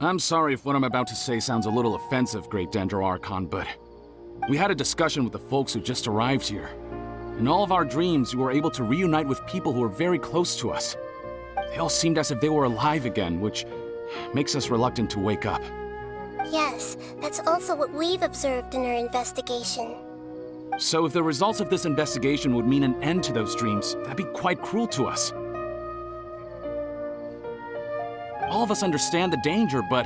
I'm sorry if what I'm about to say sounds a little offensive, Great Dendro Archon, but we had a discussion with the folks who just arrived here. In all of our dreams, we were able to reunite with people who were very close to us. They all seemed as if they were alive again, which makes us reluctant to wake up. Yes, that's also what we've observed in our investigation. So if the results of this investigation would mean an end to those dreams, that'd be quite cruel to us. All of us understand the danger, but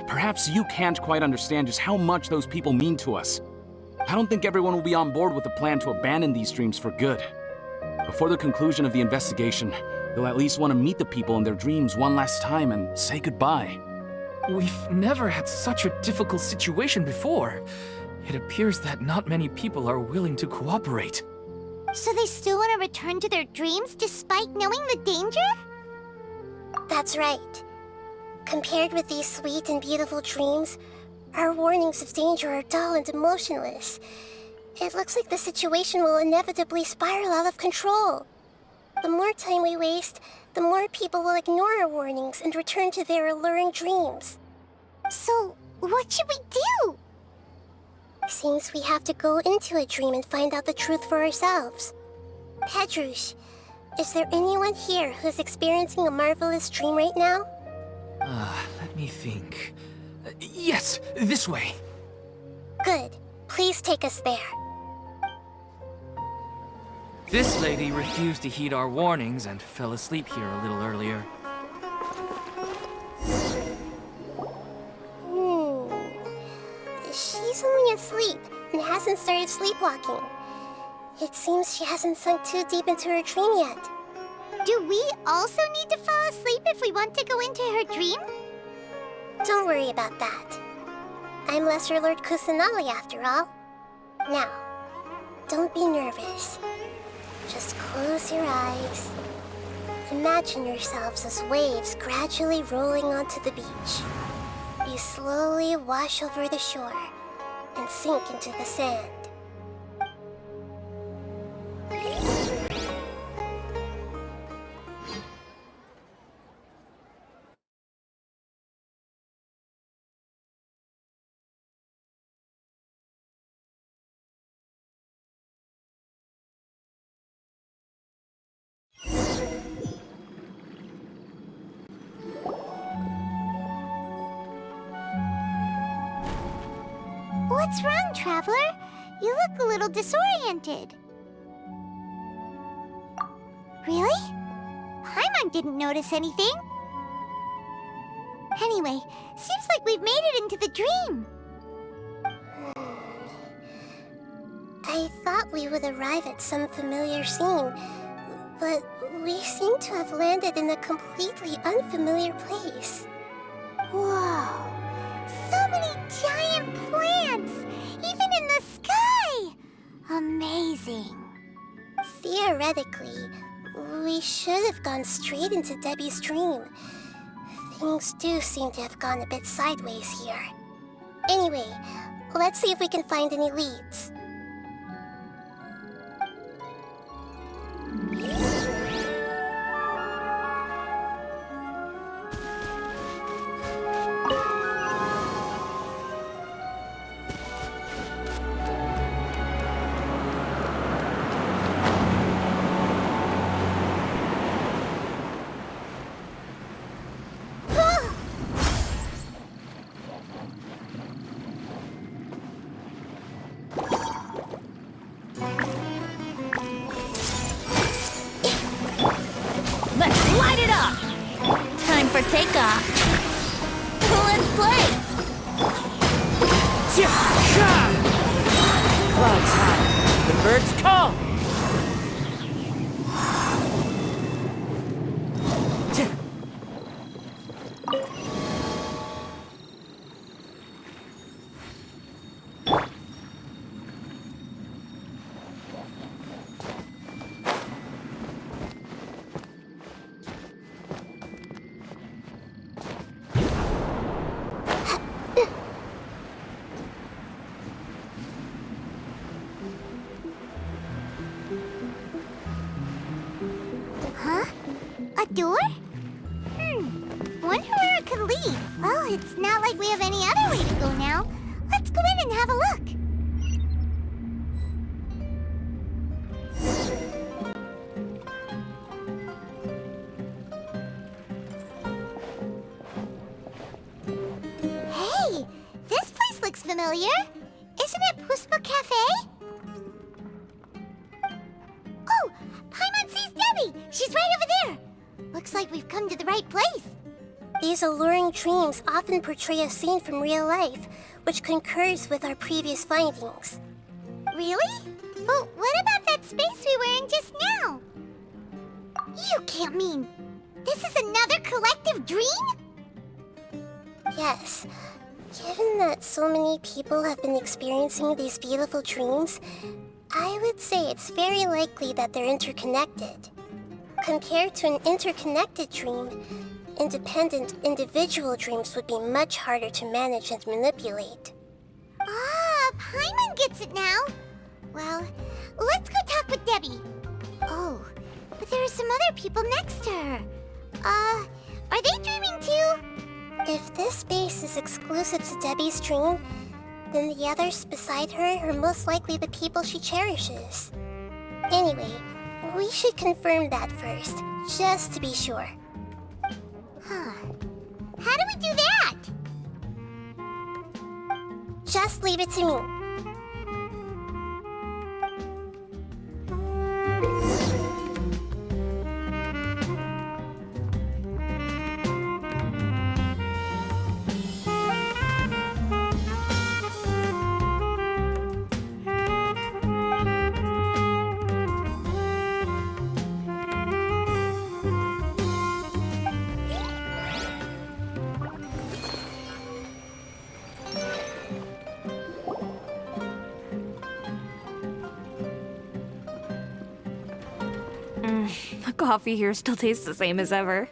perhaps you can't quite understand just how much those people mean to us. I don't think everyone will be on board with the plan to abandon these dreams for good. Before the conclusion of the investigation, they'll at least want to meet the people in their dreams one last time and say goodbye. We've never had such a difficult situation before. It appears that not many people are willing to cooperate. So they still want to return to their dreams despite knowing the danger? That's right. Compared with these sweet and beautiful dreams, our warnings of danger are dull and emotionless. It looks like the situation will inevitably spiral out of control. The more time we waste, the more people will ignore our warnings and return to their alluring dreams. So, what should we do? Seems we have to go into a dream and find out the truth for ourselves. Pedrush, is there anyone here who's experiencing a marvelous dream right now? Let me think. Yes, this way. Good. Please take us there. This lady refused to heed our warnings and fell asleep here a little earlier. She's only asleep and hasn't started sleepwalking. It seems she hasn't sunk too deep into her dream yet. Do we also need to fall asleep if we want to go into her dream? Don't worry about that. I'm Lesser Lord Kusanali after all. Now, don't be nervous. Just close your eyes. Imagine yourselves as waves gradually rolling onto the beach. You slowly wash over the shore and sink into the sand. What's wrong, Traveler? You look a little disoriented. Really? Paimon didn't notice anything. Anyway, seems like we've made it into the dream. I thought we would arrive at some familiar scene, but we seem to have landed in a completely unfamiliar place. Whoa! So many giant plants! Even in the sky! Amazing. Theoretically, we should have gone straight into Debbie's dream. Things do seem to have gone a bit sideways here. Anyway, let's see if we can find any leads. Let's light it up! Time for takeoff. Let's play! Clouds high, the birds call! Huh? A door? Wonder where it could lead. Well, it's not like we have any other way to go now. Let's go in and have a look. Hey, this place looks familiar. Isn't it Puspa Cafe? Oh, Paimon sees Debbie! She's right over there! Looks like we've come to the right place. These alluring dreams often portray a scene from real life, which concurs with our previous findings. Really? But what about that space we were in just now? You can't mean... this is another collective dream? Yes. Given that so many people have been experiencing these beautiful dreams, I would say it's very likely that they're interconnected. Compared to an interconnected dream, independent individual dreams would be much harder to manage and manipulate. Ah, Paimon gets it now. Well, let's go talk with Debbie. Oh, but there are some other people next to her. Are they dreaming too? If this space is exclusive to Debbie's dream, then the others beside her are most likely the people she cherishes. Anyway, we should confirm that first, just to be sure. Huh. How do we do that? Just leave it to me. coffee here still tastes the same as ever.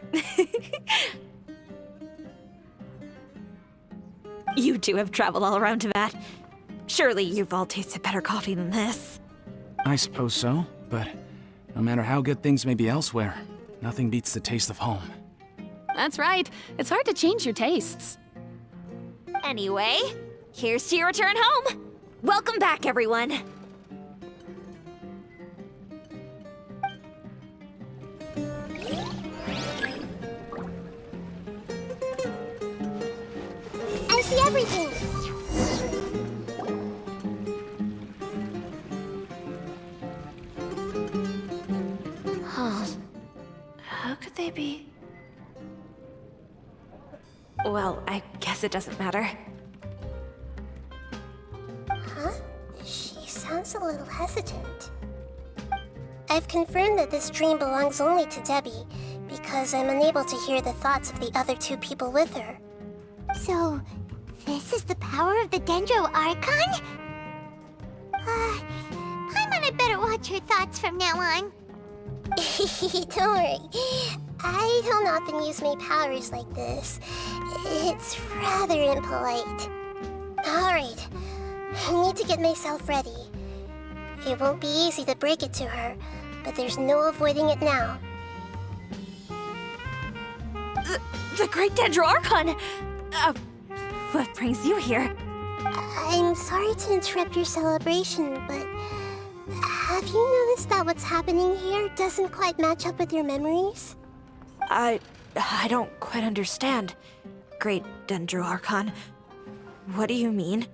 You two have traveled all around Tibet. Surely you've all tasted better coffee than this. I suppose so, but no matter how good things may be elsewhere, nothing beats the taste of home. That's right. It's hard to change your tastes. Anyway, here's to your return home. Welcome back, everyone. I see everything. Huh. How could they be? Well, I guess it doesn't matter. Huh? She sounds a little hesitant. I've confirmed that this dream belongs only to Debbie, because I'm unable to hear the thoughts of the other two people with her. So, this is the power of the Dendro Archon? Paimon, I better watch her thoughts from now on. Don't worry. I don't often use my powers like this. It's rather impolite. Alright, I need to get myself ready. It won't be easy to break it to her, but there's no avoiding it now. The Great Dendro Archon! What brings you here? I'm sorry to interrupt your celebration, but have you noticed that what's happening here doesn't quite match up with your memories? I don't quite understand. Great Dendro Archon. What do you mean?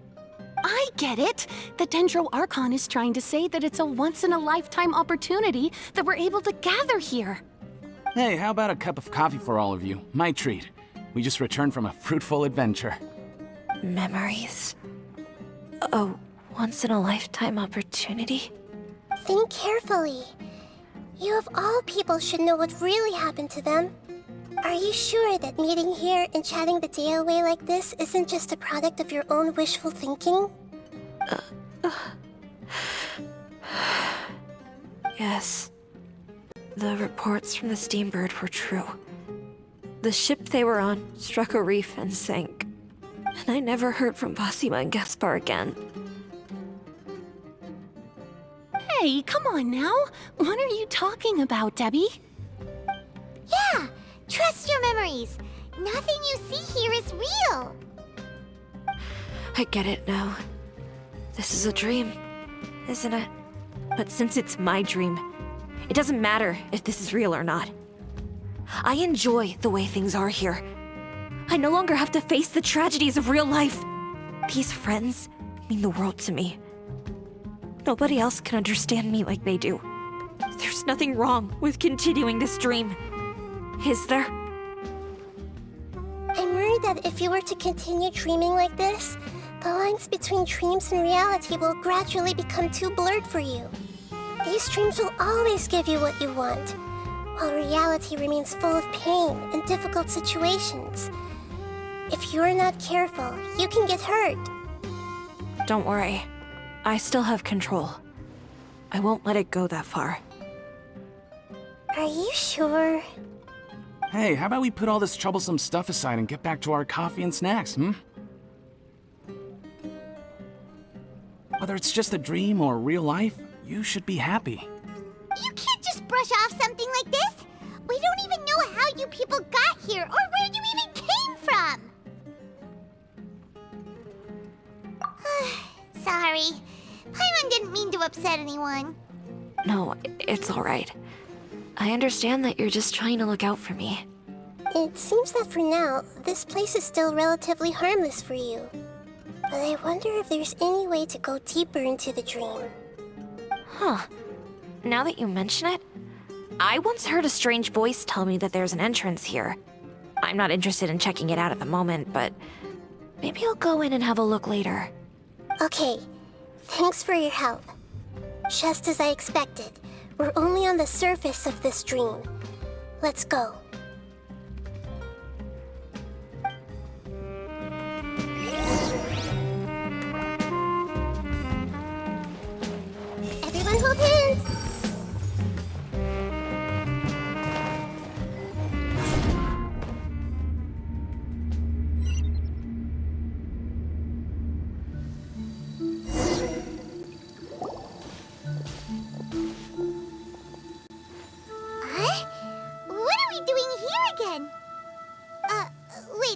I get it. The Dendro Archon is trying to say that it's a once-in-a-lifetime opportunity that we're able to gather here. Hey, how about a cup of coffee for all of you? My treat. We just returned from a fruitful adventure. Memories. A once-in-a-lifetime opportunity? Think carefully. You of all people should know what really happened to them. Are you sure that meeting here and chatting the day away like this isn't just a product of your own wishful thinking? Yes. The reports from the Steambird were true. The ship they were on struck a reef and sank. And I never heard from Basima and Gaspar again. Hey, come on now. What are you talking about, Debbie? Yeah, trust your memories. Nothing you see here is real. I get it now. This is a dream, isn't it? But since it's my dream, it doesn't matter if this is real or not. I enjoy the way things are here. I no longer have to face the tragedies of real life. These friends mean the world to me. Nobody else can understand me like they do. There's nothing wrong with continuing this dream. Is there? I'm worried that if you were to continue dreaming like this, the lines between dreams and reality will gradually become too blurred for you. These dreams will always give you what you want, while reality remains full of pain and difficult situations. If you're not careful, you can get hurt. Don't worry. I still have control. I won't let it go that far. Are you sure? Hey, how about we put all this troublesome stuff aside and get back to our coffee and snacks, Whether it's just a dream or real life, you should be happy. You can't just brush off something like this. We don't even know how you people got here or where you even came from. Sorry. Paimon didn't mean to upset anyone. No, it's alright. I understand that you're just trying to look out for me. It seems that for now, this place is still relatively harmless for you. But I wonder if there's any way to go deeper into the dream. Huh. Now that you mention it, I once heard a strange voice tell me that there's an entrance here. I'm not interested in checking it out at the moment, but maybe I'll go in and have a look later. Okay, thanks for your help. Just as I expected, we're only on the surface of this dream. Let's go. Everyone hold hands!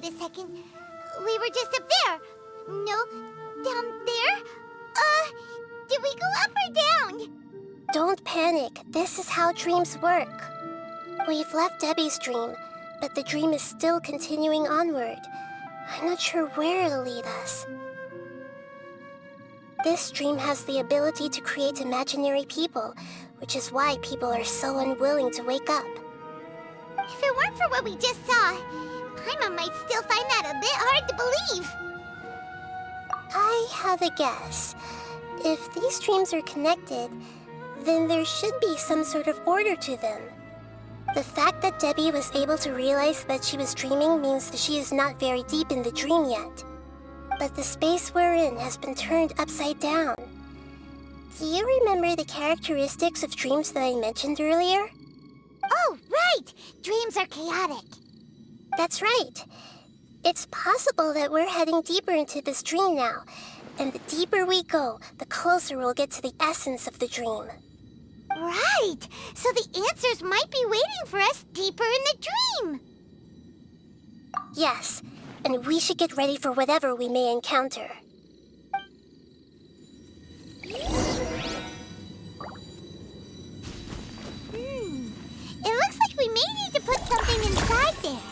Wait a second. We were just up there. No, down there? Did we go up or down? Don't panic. This is how dreams work. We've left Debbie's dream, but the dream is still continuing onward. I'm not sure where it'll lead us. This dream has the ability to create imaginary people, which is why people are so unwilling to wake up. If it weren't for what we just saw, Paimon might still find that a bit hard to believe. I have a guess. If these dreams are connected, then there should be some sort of order to them. The fact that Debbie was able to realize that she was dreaming means that she is not very deep in the dream yet. But the space we're in has been turned upside down. Do you remember the characteristics of dreams that I mentioned earlier? Oh, right! Dreams are chaotic. That's right. It's possible that we're heading deeper into this dream now, and the deeper we go, the closer we'll get to the essence of the dream. Right! So the answers might be waiting for us deeper in the dream! Yes, and we should get ready for whatever we may encounter. It looks like we may need to put something inside there.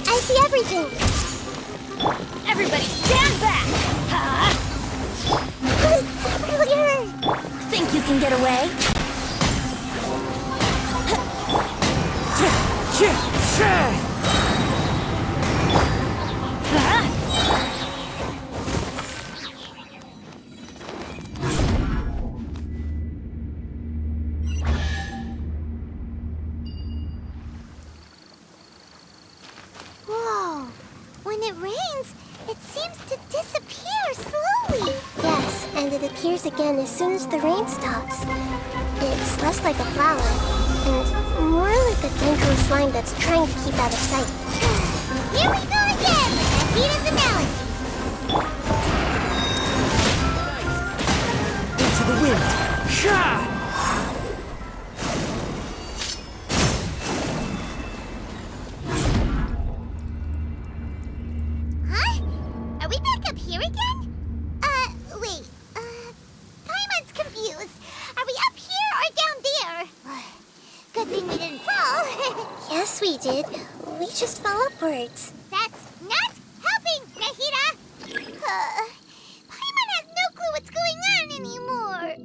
I see everything! Everybody stand back! Earlier! Think you can get away? Whoa! When it rains, it seems to disappear slowly. Yes, and it appears again as soon as the rain stops. It's less like a flower, and more like a dangerous slime that's trying to keep out of sight. Here we go again with Nahida's analogy. Into the wind. Sha! Huh? Are we back up here again? Wait. Paimon's confused. Are we up here or down there? Good thing we didn't fall. Yes, we did. We just fell upwards. That's not helping, Nahida! Paimon has no clue what's going on anymore.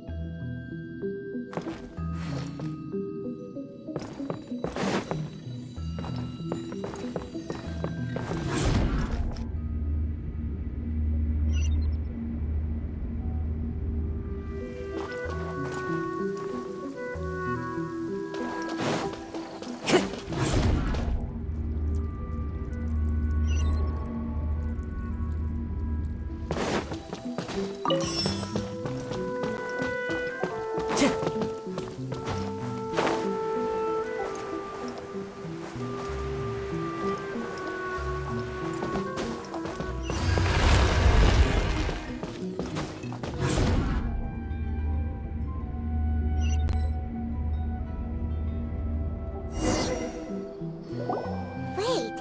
Wait,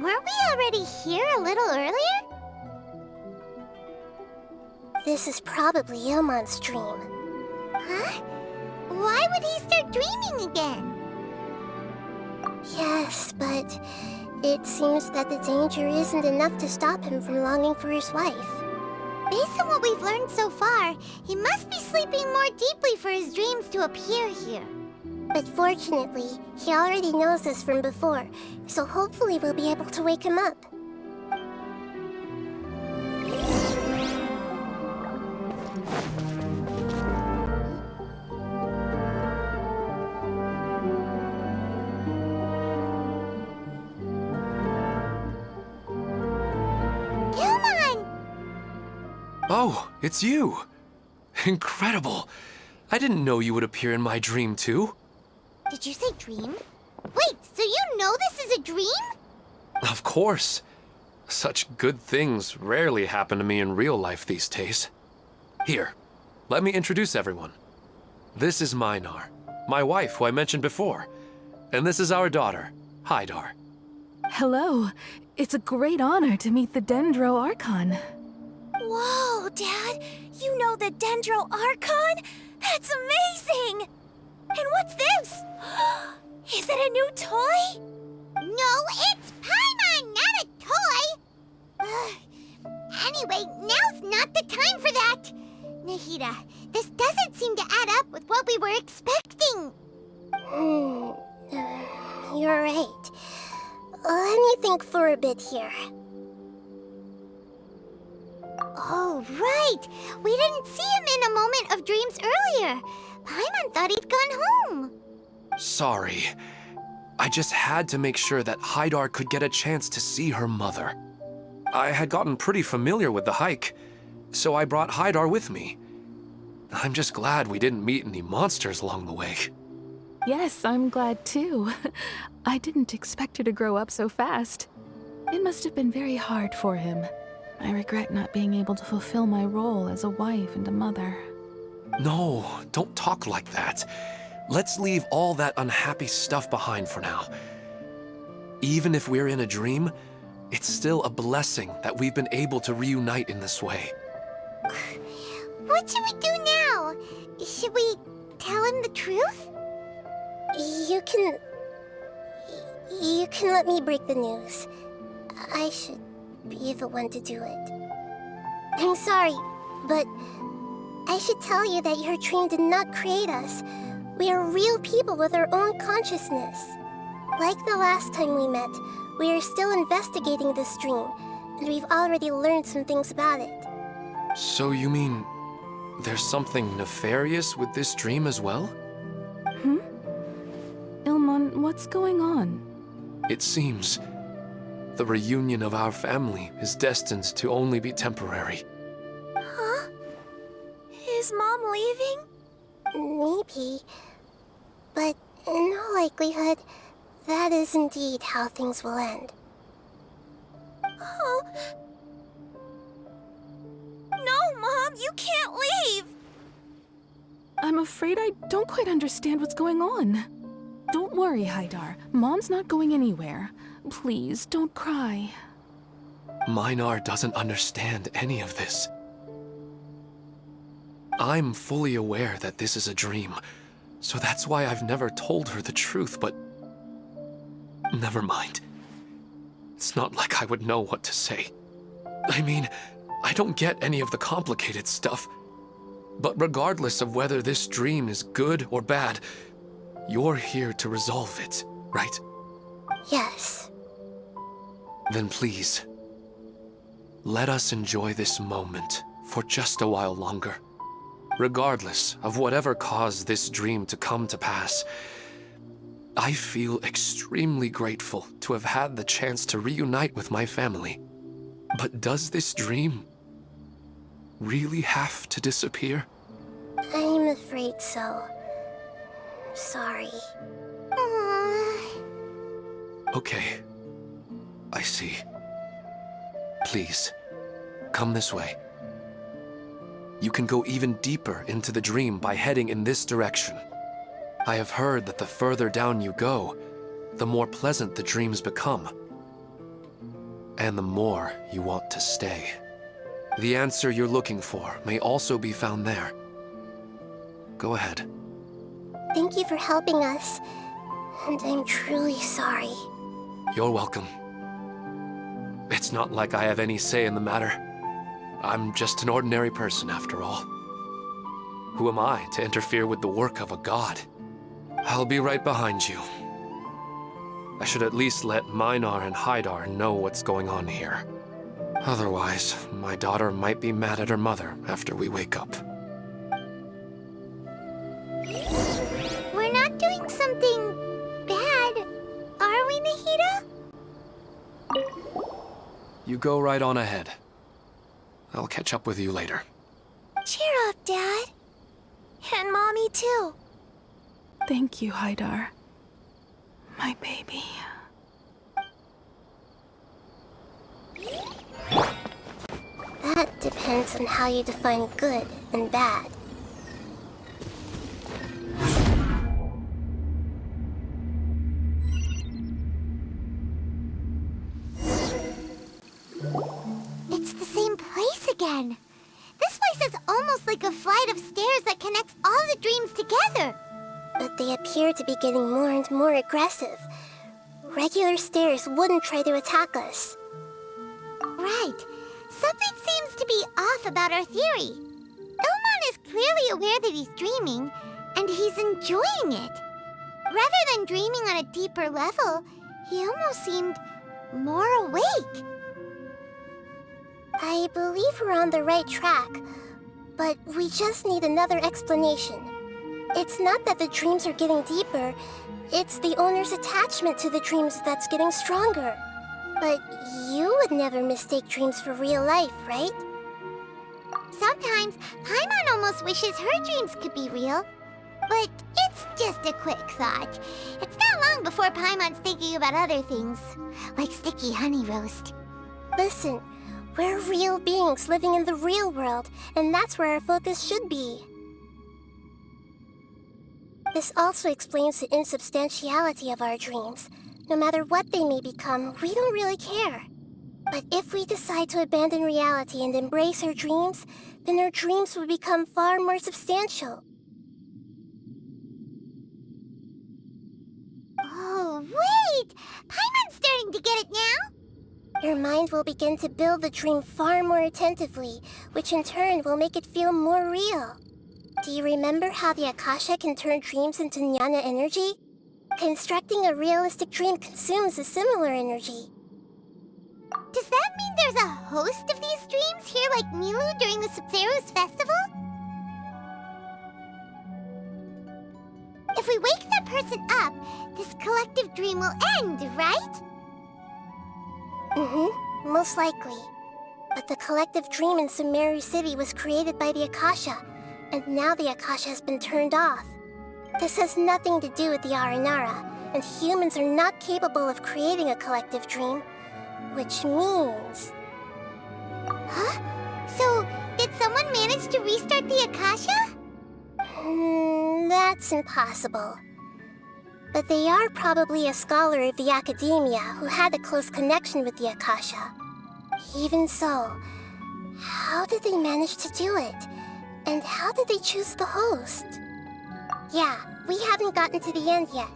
weren't we already here a little earlier? This is probably Ilmon's dream. Huh? Why would he start dreaming again? Yes, but it seems that the danger isn't enough to stop him from longing for his wife. Based on what we've learned so far, he must be sleeping more deeply for his dreams to appear here. But fortunately, he already knows this from before, so hopefully we'll be able to wake him up. Oh, it's you! Incredible! I didn't know you would appear in my dream, too. Did you say dream? Wait, so you know this is a dream? Of course. Such good things rarely happen to me in real life these days. Here, let me introduce everyone. This is Minar, my wife who I mentioned before. And this is our daughter, Hydar. Hello. It's a great honor to meet the Dendro Archon. Whoa, Dad! You know the Dendro Archon? That's amazing! And what's this? Is it a new toy? No, it's Paimon, not a toy! Anyway, now's not the time for that! Nahida, this doesn't seem to add up with what we were expecting. You're right. Let me think for a bit here. Oh, right! We didn't see him in a moment of dreams earlier. Paimon thought he'd gone home. Sorry. I just had to make sure that Hydar could get a chance to see her mother. I had gotten pretty familiar with the hike, so I brought Hydar with me. I'm just glad we didn't meet any monsters along the way. Yes, I'm glad too. I didn't expect her to grow up so fast. It must have been very hard for him. I regret not being able to fulfill my role as a wife and a mother. No, don't talk like that. Let's leave all that unhappy stuff behind for now. Even if we're in a dream, it's still a blessing that we've been able to reunite in this way. What should we do now? Should we tell him the truth? You can let me break the news. I should be the one to do it. I'm sorry, but I should tell you that your dream did not create us. We are real people with our own consciousness. Like the last time we met, we are still investigating this dream, and we've already learned some things about it. So you mean there's something nefarious with this dream as well? Ilmon, what's going on? It seems the reunion of our family is destined to only be temporary. Huh? Is Mom leaving? Maybe. But in all likelihood, that is indeed how things will end. Oh. No, Mom, you can't leave! I'm afraid I don't quite understand what's going on. Don't worry, Hydar. Mom's not going anywhere. Please, don't cry. Minar doesn't understand any of this. I'm fully aware that this is a dream, so that's why I've never told her the truth, but... Never mind. It's not like I would know what to say. I mean, I don't get any of the complicated stuff. But regardless of whether this dream is good or bad, you're here to resolve it, right? Yes. Then please, let us enjoy this moment for just a while longer. Regardless of whatever caused this dream to come to pass, I feel extremely grateful to have had the chance to reunite with my family. But does this dream really have to disappear? I'm afraid so. Sorry. Okay. I see. Please, come this way. You can go even deeper into the dream by heading in this direction. I have heard that the further down you go, the more pleasant the dreams become. And the more you want to stay. The answer you're looking for may also be found there. Go ahead. Thank you for helping us. And I'm truly sorry. You're welcome. It's not like I have any say in the matter. I'm just an ordinary person, after all. Who am I to interfere with the work of a god? I'll be right behind you. I should at least let Minar and Hydar know what's going on here. Otherwise, my daughter might be mad at her mother after we wake up. We're not doing something bad, are we, Nahida? You go right on ahead. I'll catch up with you later. Cheer up, Dad. And Mommy, too. Thank you, Haidar. My baby. That depends on how you define good and bad. It's the same place again. This place is almost like a flight of stairs that connects all the dreams together. But they appear to be getting more and more aggressive. Regular stairs wouldn't try to attack us. Right. Something seems to be off about our theory. Elmon is clearly aware that he's dreaming, and he's enjoying it. Rather than dreaming on a deeper level, he almost seemed more awake. I believe we're on the right track, but we just need another explanation. It's not that the dreams are getting deeper, it's the owner's attachment to the dreams that's getting stronger. But you would never mistake dreams for real life, right? Sometimes, Paimon almost wishes her dreams could be real. But it's just a quick thought. It's not long before Paimon's thinking about other things, like sticky honey roast. Listen, we're real beings living in the real world, and that's where our focus should be. This also explains the insubstantiality of our dreams. No matter what they may become, we don't really care. But if we decide to abandon reality and embrace our dreams, then our dreams will become far more substantial. Oh, wait! Paimon's starting to get it now? Your mind will begin to build the dream far more attentively, which in turn will make it feel more real. Do you remember how the Akasha can turn dreams into jnana energy? Constructing a realistic dream consumes a similar energy. Does that mean there's a host of these dreams here like Milu during the Subzerus festival? If we wake that person up, this collective dream will end, right? Mm-hmm, most likely. But the collective dream in Sumeru City was created by the Akasha, and now the Akasha has been turned off. This has nothing to do with the Aranara, and humans are not capable of creating a collective dream, which means... Huh? So, did someone manage to restart the Akasha? That's impossible. But they are probably a scholar of the academia who had a close connection with the Akasha. Even so, how did they manage to do it? And how did they choose the host? Yeah, we haven't gotten to the end yet.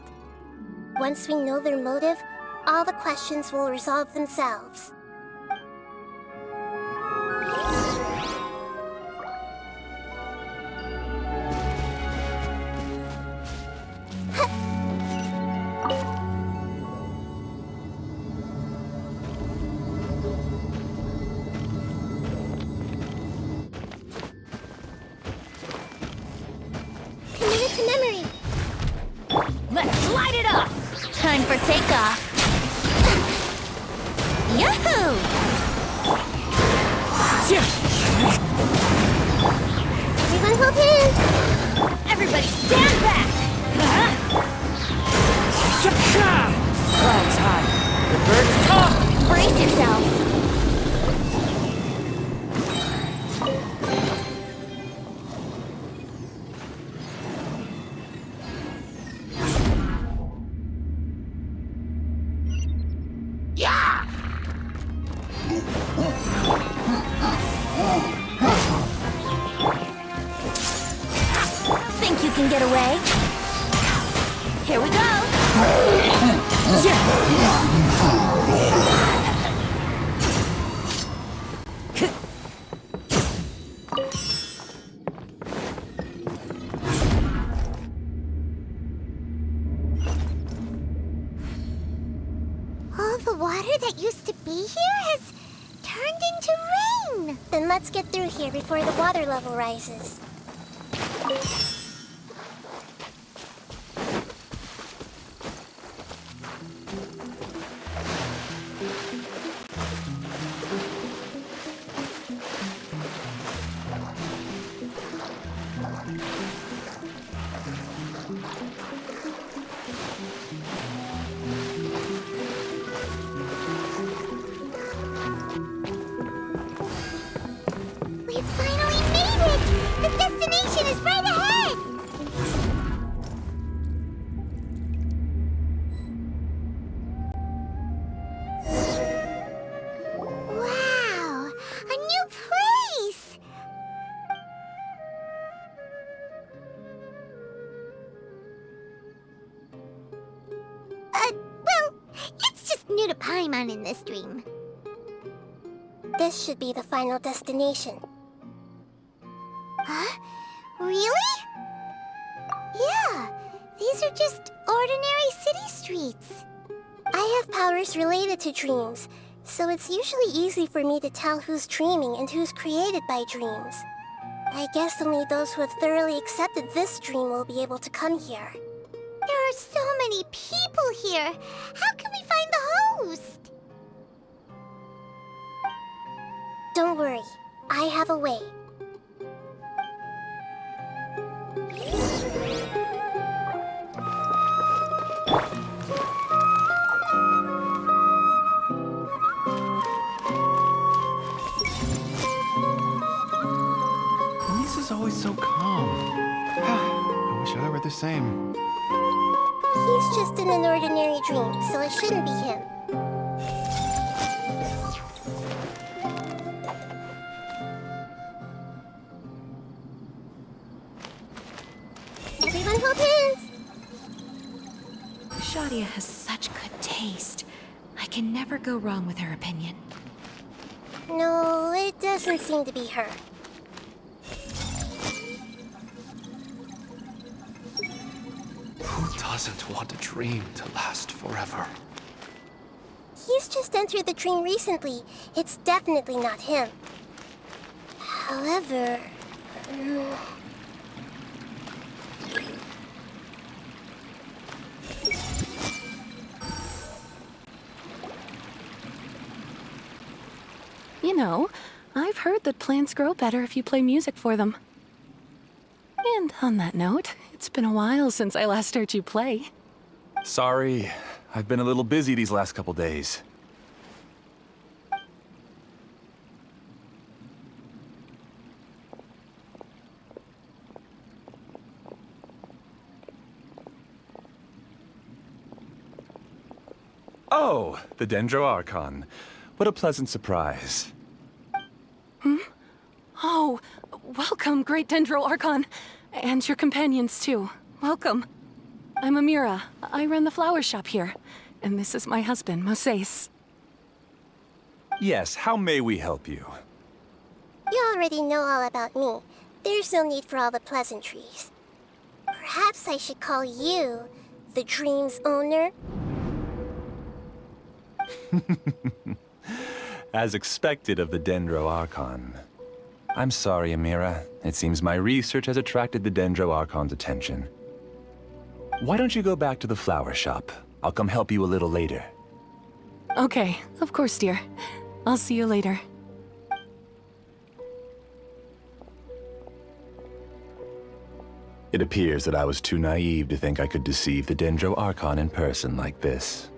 Once we know their motive, all the questions will resolve themselves. Commit it to memory. Let's light it up! Time for takeoff. Yahoo! Everyone hold hands! Everybody stand back! Clouds high. The birds come. Brace yourselves. Think you can get away? Here we go! All the water that used to be here has turned into rain! Then let's get through here before the water level rises. The destination is right ahead! Wow! A new place! Well, it's just new to Paimon in this dream. This should be the final destination. Huh? Really? Yeah, these are just ordinary city streets. I have powers related to dreams, so it's usually easy for me to tell who's dreaming and who's created by dreams. I guess only those who have thoroughly accepted this dream will be able to come here. There are so many people here. How can we find the host? Don't worry, I have a way. Lisa's always so calm. I wish I were the same. He's just in an ordinary dream, so it shouldn't be him. Everyone hold hands! Shadia has such good taste. I can never go wrong with her opinion. No, it doesn't seem to be her. Who doesn't want a dream to last forever? He's just entered the dream recently. It's definitely not him. However... You know, I've heard that plants grow better if you play music for them. And on that note, it's been a while since I last heard you play. Sorry, I've been a little busy these last couple days. Oh, the Dendro Archon. What a pleasant surprise. Oh, welcome, Great Dendro Archon. And your companions, too. Welcome. I'm Amira. I run the flower shop here. And this is my husband, Moses. Yes, how may we help you? You already know all about me. There's no need for all the pleasantries. Perhaps I should call you the dream's owner? As expected of the Dendro Archon. I'm sorry, Amira. It seems my research has attracted the Dendro Archon's attention. Why don't you go back to the flower shop? I'll come help you a little later. Okay, of course, dear. I'll see you later. It appears that I was too naive to think I could deceive the Dendro Archon in person like this.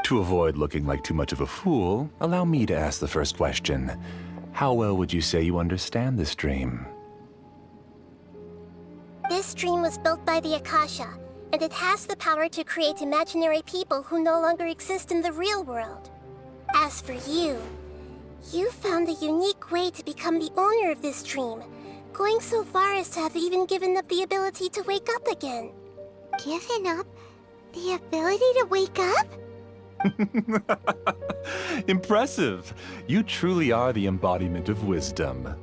To avoid looking like too much of a fool, allow me to ask the first question. How well would you say you understand this dream? This dream was built by the Akasha, and it has the power to create imaginary people who no longer exist in the real world. As for you, you found a unique way to become the owner of this dream, going so far as to have even given up the ability to wake up again. Given up the ability to wake up? Impressive! You truly are the embodiment of wisdom.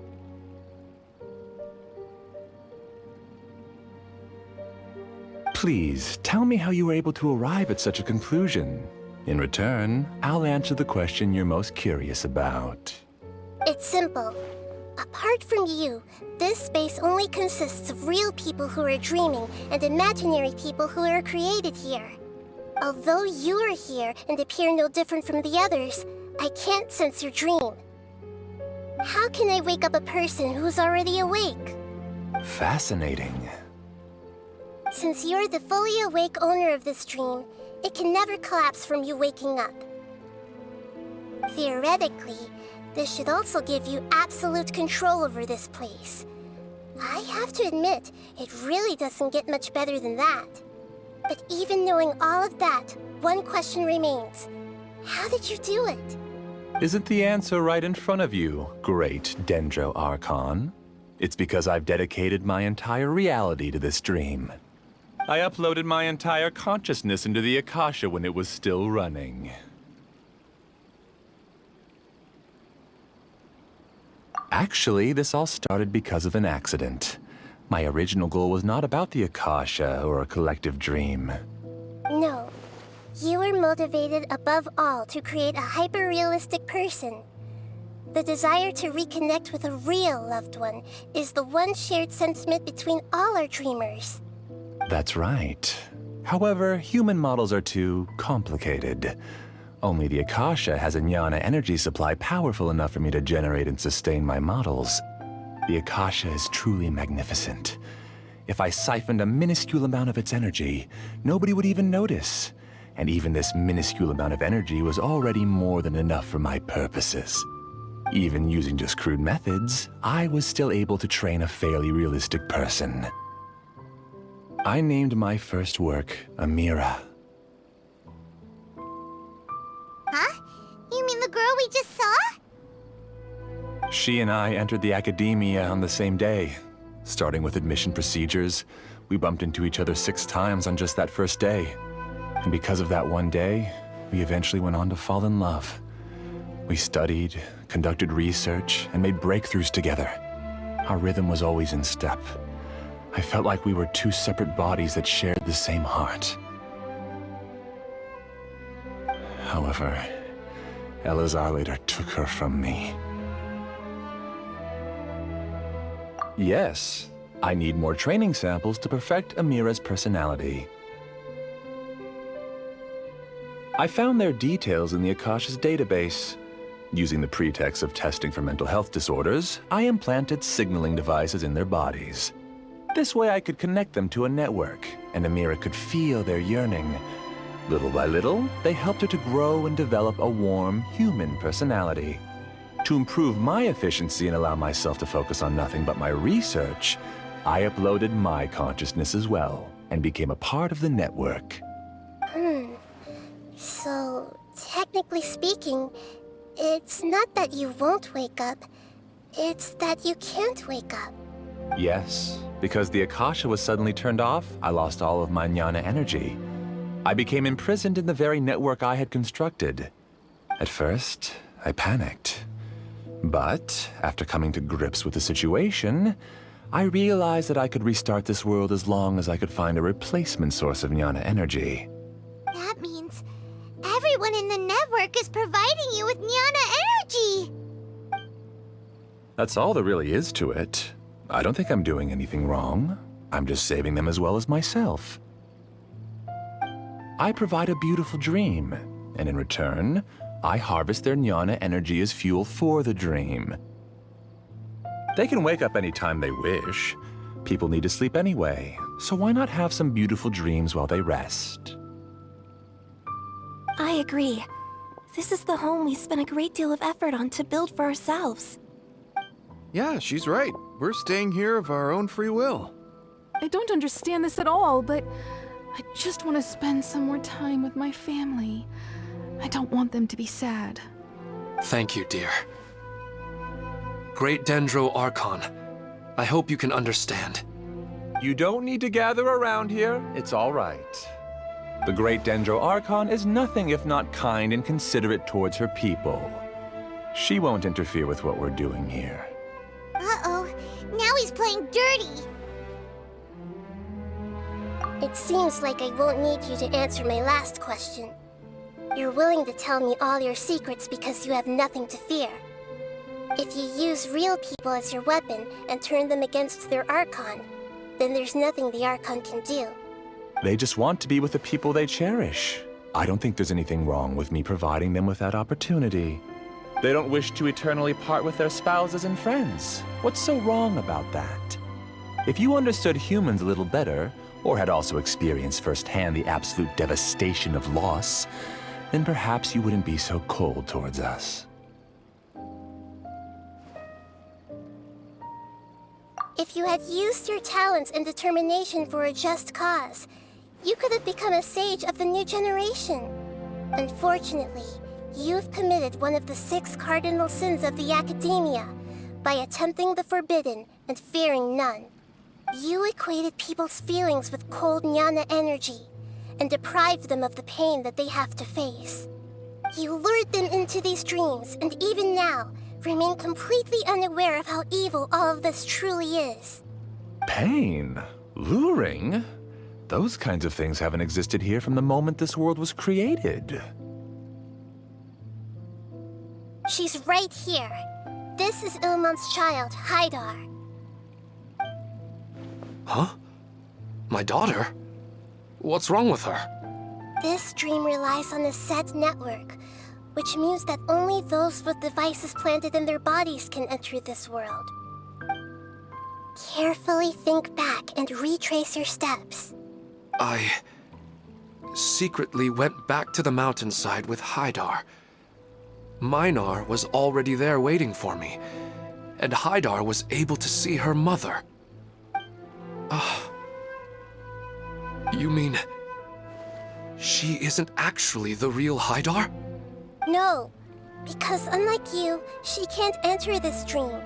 Please, tell me how you were able to arrive at such a conclusion. In return, I'll answer the question you're most curious about. It's simple. Apart from you, this space only consists of real people who are dreaming and imaginary people who are created here. Although you are here and appear no different from the others, I can't sense your dream. How can I wake up a person who's already awake? Fascinating. Since you're the fully awake owner of this dream, it can never collapse from you waking up. Theoretically, This should also give you absolute control over this place. I have to admit, it really doesn't get much better than that. But even knowing all of that, one question remains. How did you do it? Isn't the answer right in front of you, great Dendro Archon? It's because I've dedicated my entire reality to this dream. I uploaded my entire consciousness into the Akasha when it was still running. Actually, this all started because of an accident. My original goal was not about the Akasha or a collective dream. No. You were motivated above all to create a hyper-realistic person. The desire to reconnect with a real loved one is the one shared sentiment between all our dreamers. That's right. However, human models are too complicated. Only the Akasha has a jnana energy supply powerful enough for me to generate and sustain my models. The Akasha is truly magnificent. If I siphoned a minuscule amount of its energy, nobody would even notice. And even this minuscule amount of energy was already more than enough for my purposes. Even using just crude methods, I was still able to train a fairly realistic person. I named my first work Amira. Huh? You mean the girl we just saw? She and I entered the academia on the same day. Starting with admission procedures, we bumped into each other 6 times on just that first day. And because of that one day, we eventually went on to fall in love. We studied, conducted research, and made breakthroughs together. Our rhythm was always in step. I felt like we were 2 separate bodies that shared the same heart. However, Elazar later took her from me. Yes, I need more training samples to perfect Amira's personality. I found their details in the Akasha's database. Using the pretext of testing for mental health disorders, I implanted signaling devices in their bodies. This way I could connect them to a network, and Amira could feel their yearning. Little by little, they helped her to grow and develop a warm, human personality. To improve my efficiency and allow myself to focus on nothing but my research, I uploaded my consciousness as well, and became a part of the network. So, technically speaking, it's not that you won't wake up, it's that you can't wake up. Yes, because the Akasha was suddenly turned off, I lost all of my jnana energy. I became imprisoned in the very network I had constructed. At first, I panicked. But, after coming to grips with the situation, I realized that I could restart this world as long as I could find a replacement source of jnana energy. That means everyone in the network is providing you with jnana energy! That's all there really is to it. I don't think I'm doing anything wrong. I'm just saving them as well as myself. I provide a beautiful dream, and in return, I harvest their jnana energy as fuel for the dream. They can wake up anytime they wish. People need to sleep anyway, so why not have some beautiful dreams while they rest? I agree. This is the home we spent a great deal of effort on to build for ourselves. Yeah, she's right. We're staying here of our own free will. I don't understand this at all, but I just want to spend some more time with my family. I don't want them to be sad. Thank you, dear. Great Dendro Archon, I hope you can understand. You don't need to gather around here. It's all right. The Great Dendro Archon is nothing if not kind and considerate towards her people. She won't interfere with what we're doing here. Uh-oh, now he's playing dirty. It seems like I won't need you to answer my last question. You're willing to tell me all your secrets because you have nothing to fear. If you use real people as your weapon and turn them against their Archon, then there's nothing the Archon can do. They just want to be with the people they cherish. I don't think there's anything wrong with me providing them with that opportunity. They don't wish to eternally part with their spouses and friends. What's so wrong about that? If you understood humans a little better, or had also experienced firsthand the absolute devastation of loss, then perhaps you wouldn't be so cold towards us. If you had used your talents and determination for a just cause, you could have become a sage of the new generation. Unfortunately, you've committed one of the 6 cardinal sins of the Academia by attempting the forbidden and fearing none. You equated people's feelings with cold jnana energy and deprived them of the pain that they have to face. You lured them into these dreams, and even now, remain completely unaware of how evil all of this truly is. Pain? Luring? Those kinds of things haven't existed here from the moment this world was created. She's right here. This is Ilmon's child, Haidar. Huh? My daughter? What's wrong with her? This dream relies on a set network, which means that only those with devices planted in their bodies can enter this world. Carefully think back and retrace your steps. I secretly went back to the mountainside with Haidar. Minar was already there waiting for me, and Haidar was able to see her mother. You mean she isn't actually the real Haidar? No, because unlike you, she can't enter this dream.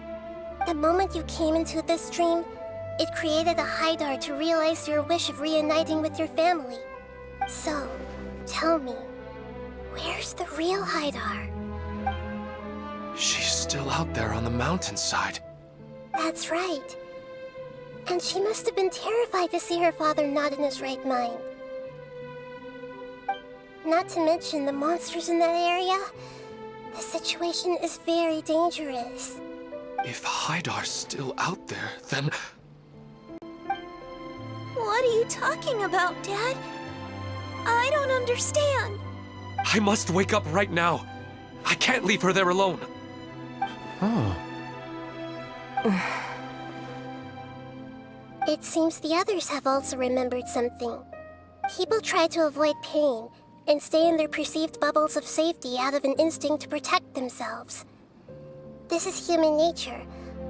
The moment you came into this dream, it created a Haidar to realize your wish of reuniting with your family. So, tell me, where's the real Haidar? She's still out there on the mountainside. That's right. And she must have been terrified to see her father not in his right mind. Not to mention the monsters in that area. The situation is very dangerous. If Haidar's still out there, then... What are you talking about, Dad? I don't understand. I must wake up right now. I can't leave her there alone. Oh. It seems the others have also remembered something. People try to avoid pain and stay in their perceived bubbles of safety out of an instinct to protect themselves. This is human nature,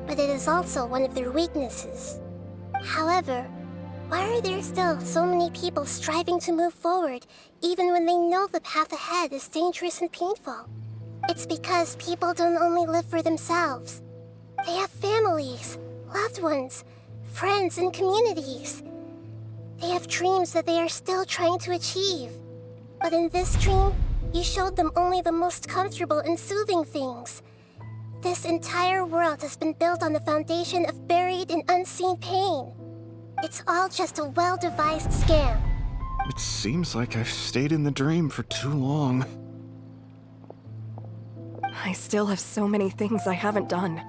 but it is also one of their weaknesses. However, why are there still so many people striving to move forward even when they know the path ahead is dangerous and painful? It's because people don't only live for themselves. They have families, loved ones, friends, and communities. They have dreams that they are still trying to achieve. But in this dream, you showed them only the most comfortable and soothing things. This entire world has been built on the foundation of buried and unseen pain. It's all just a well-devised scam. It seems like I've stayed in the dream for too long. I still have so many things I haven't done.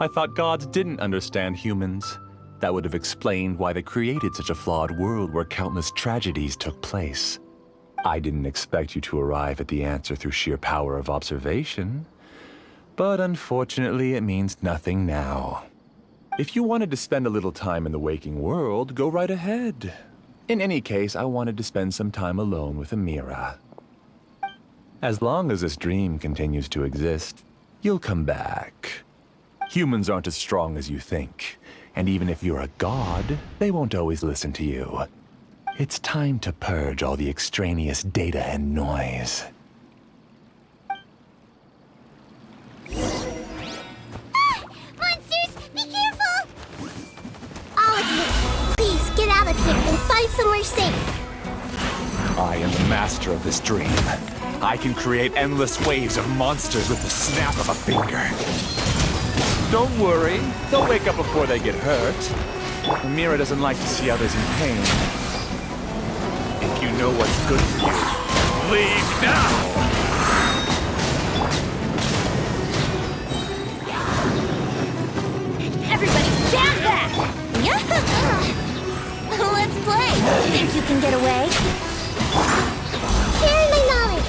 I thought gods didn't understand humans. That would have explained why they created such a flawed world where countless tragedies took place. I didn't expect you to arrive at the answer through sheer power of observation. But unfortunately, it means nothing now. If you wanted to spend a little time in the waking world, go right ahead. In any case, I wanted to spend some time alone with Amira. As long as this dream continues to exist, you'll come back. Humans aren't as strong as you think, and even if you're a god, they won't always listen to you. It's time to purge all the extraneous data and noise. Monsters, be careful! All of you, please get out of here and find somewhere safe. I am the master of this dream. I can create endless waves of monsters with the snap of a finger. Don't worry, they'll wake up before they get hurt. Amira doesn't like to see others in pain. If you know what's good for you, leave now! Everybody stand back! Let's play! Think you can get away? Share my knowledge!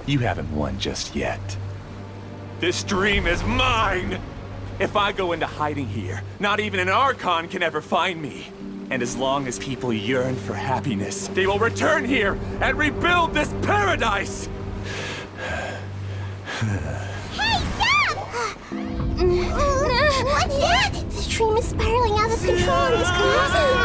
You haven't won just yet. This dream is mine! If I go into hiding here, not even an Archon can ever find me. And as long as people yearn for happiness, they will return here and rebuild this paradise! Hey, stop! What's that? The stream is spiraling out of control. It's closing.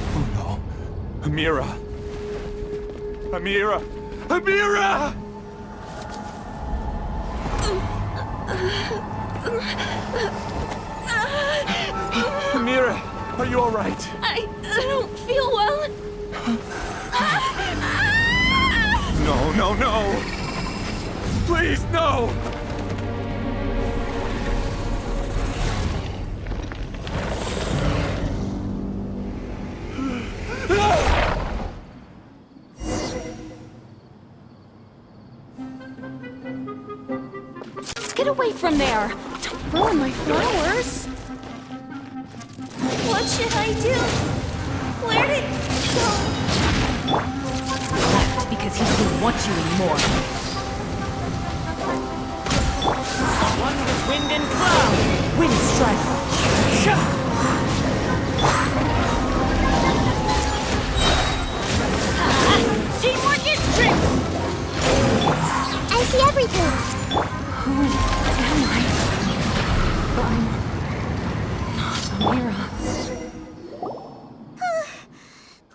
Oh no. Amira! Amira! Amira! Amira, are you all right? I don't feel well. No, no, no! Please, no! Get away from there! Don't ruin my flowers! What should I do? Where did it go? Left because he doesn't want you anymore. One with wind and cloud. Wind strike. Teamwork is trick! I see everything. Who am I? I'm not Amira.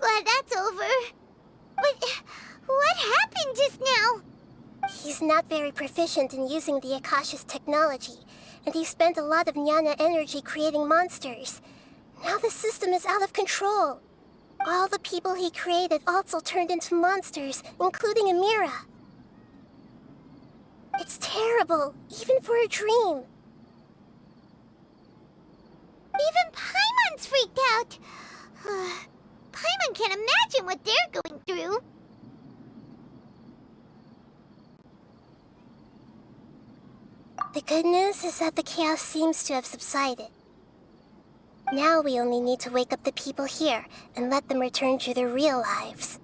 Glad that's over. But what happened just now? He's not very proficient in using the Akasha's technology, and he spent a lot of Jnana energy creating monsters. Now the system is out of control. All the people he created also turned into monsters, including Amira. It's terrible, even for a dream. Even Paimon's freaked out. Paimon can't imagine what they're going through. The good news is that the chaos seems to have subsided. Now we only need to wake up the people here and let them return to their real lives.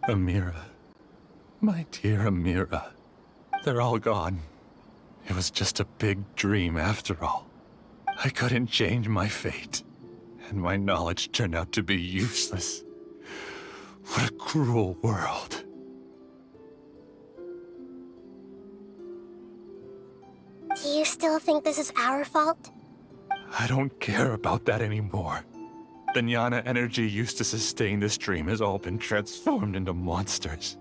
Amira. My dear Amira. They're all gone. It was just a big dream after all. I couldn't change my fate, and my knowledge turned out to be useless. What a cruel world. Do you still think this is our fault? I don't care about that anymore. The Jnana energy used to sustain this dream has all been transformed into monsters.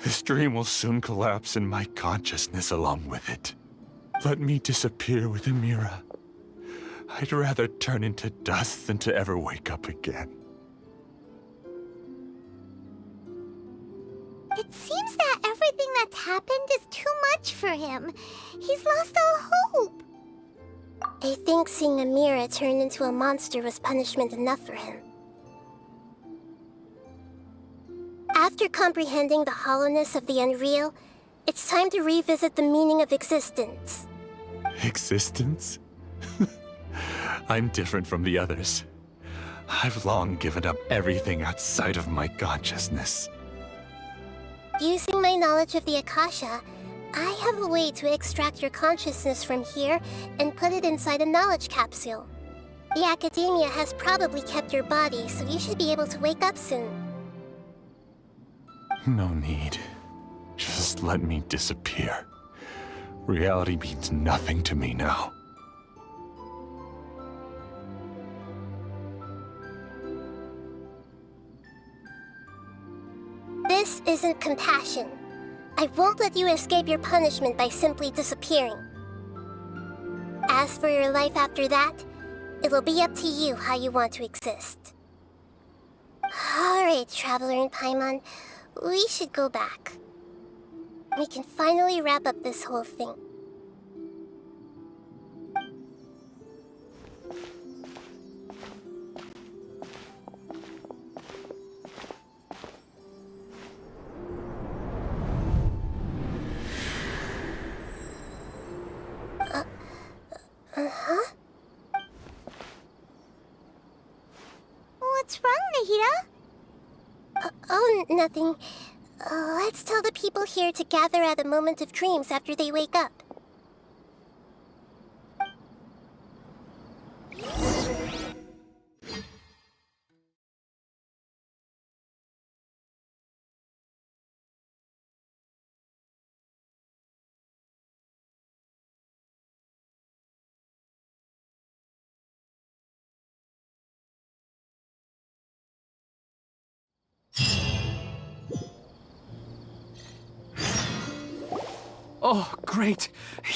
This dream will soon collapse and my consciousness along with it. Let me disappear with Amira. I'd rather turn into dust than to ever wake up again. It seems that everything that's happened is too much for him. He's lost all hope. I think seeing Amira turn into a monster was punishment enough for him. After comprehending the hollowness of the unreal, it's time to revisit the meaning of existence. Existence? I'm different from the others. I've long given up everything outside of my consciousness. Using my knowledge of the Akasha, I have a way to extract your consciousness from here and put it inside a knowledge capsule. The Academia has probably kept your body, so you should be able to wake up soon. No need. Just let me disappear. Reality means nothing to me now. This isn't compassion. I won't let you escape your punishment by simply disappearing. As for your life after that, it'll be up to you how you want to exist. Alright, Traveler and Paimon, we should go back. We can finally wrap up this whole thing. nothing. Let's tell the people here to gather at a moment of dreams after they wake up. Oh, great!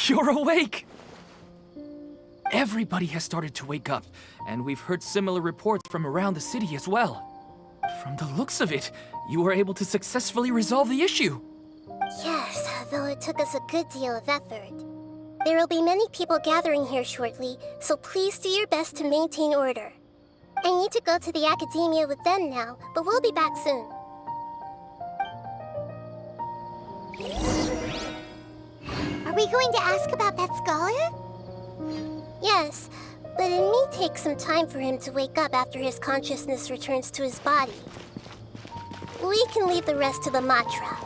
You're awake! Everybody has started to wake up, and we've heard similar reports from around the city as well. From the looks of it, you were able to successfully resolve the issue. Yes, though it took us a good deal of effort. There will be many people gathering here shortly, so please do your best to maintain order. I need to go to the academia with them now, but we'll be back soon. Are we going to ask about that scholar? Yes, but it may take some time for him to wake up after his consciousness returns to his body. We can leave the rest to the Matra.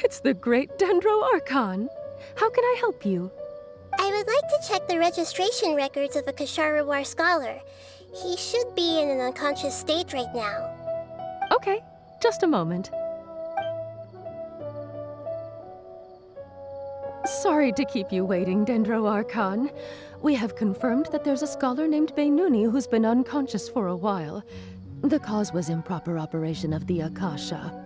It's the great Dendro Archon. How can I help you? I would like to check the registration records of a Kasharawar scholar. He should be in an unconscious state right now. Okay, just a moment. Sorry to keep you waiting, Dendro Archon. We have confirmed that there's a scholar named Beinuni who's been unconscious for a while. The cause was improper operation of the Akasha.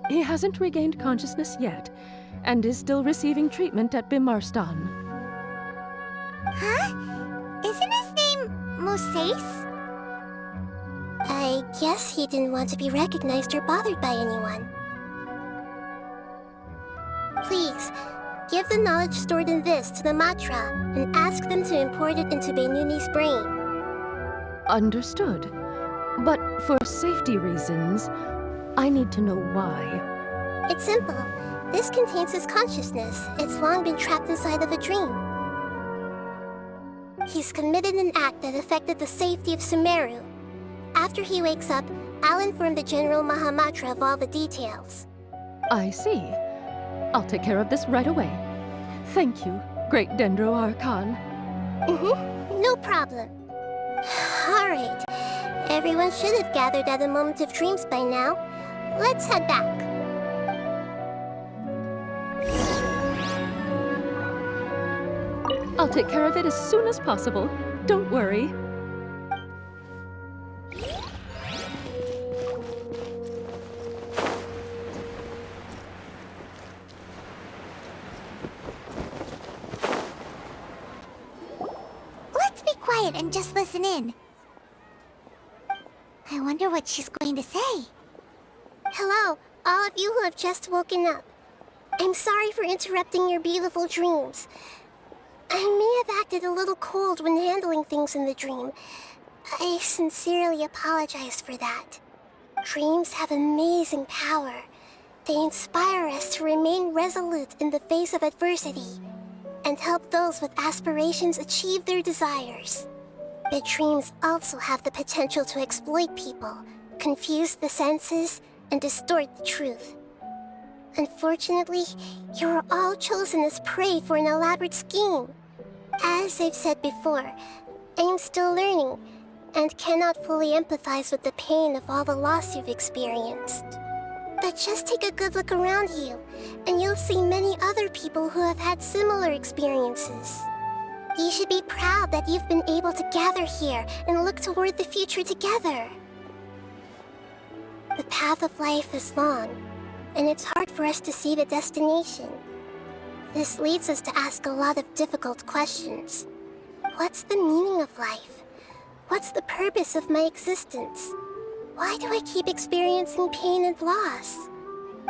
He hasn't regained consciousness yet, and is still receiving treatment at Bimarstan. Huh? Isn't his name Moses? I guess he didn't want to be recognized or bothered by anyone. Please, give the knowledge stored in this to the Matra, and ask them to import it into Beinuni's brain. Understood. But for safety reasons, I need to know why. It's simple. This contains his consciousness. It's long been trapped inside of a dream. He's committed an act that affected the safety of Sumeru. After he wakes up, I'll inform the General Mahamatra of all the details. I see. I'll take care of this right away. Thank you, great Dendro Archon. No problem. Alright. Everyone should have gathered at a moment of dreams by now. Let's head back. I'll take care of it as soon as possible. Don't worry. Let's be quiet and just listen in. I wonder what she's going to say. Hello, all of you who have just woken up. I'm sorry for interrupting your beautiful dreams. I may have acted a little cold when handling things in the dream. I sincerely apologize for that. Dreams have amazing power. They inspire us to remain resolute in the face of adversity, and help those with aspirations achieve their desires. But dreams also have the potential to exploit people, confuse the senses, and distort the truth. Unfortunately, you are all chosen as prey for an elaborate scheme. As I've said before, I am still learning, and cannot fully empathize with the pain of all the loss you've experienced. But just take a good look around you, and you'll see many other people who have had similar experiences. You should be proud that you've been able to gather here and look toward the future together. The path of life is long, and it's hard for us to see the destination. This leads us to ask a lot of difficult questions. What's the meaning of life? What's the purpose of my existence? Why do I keep experiencing pain and loss?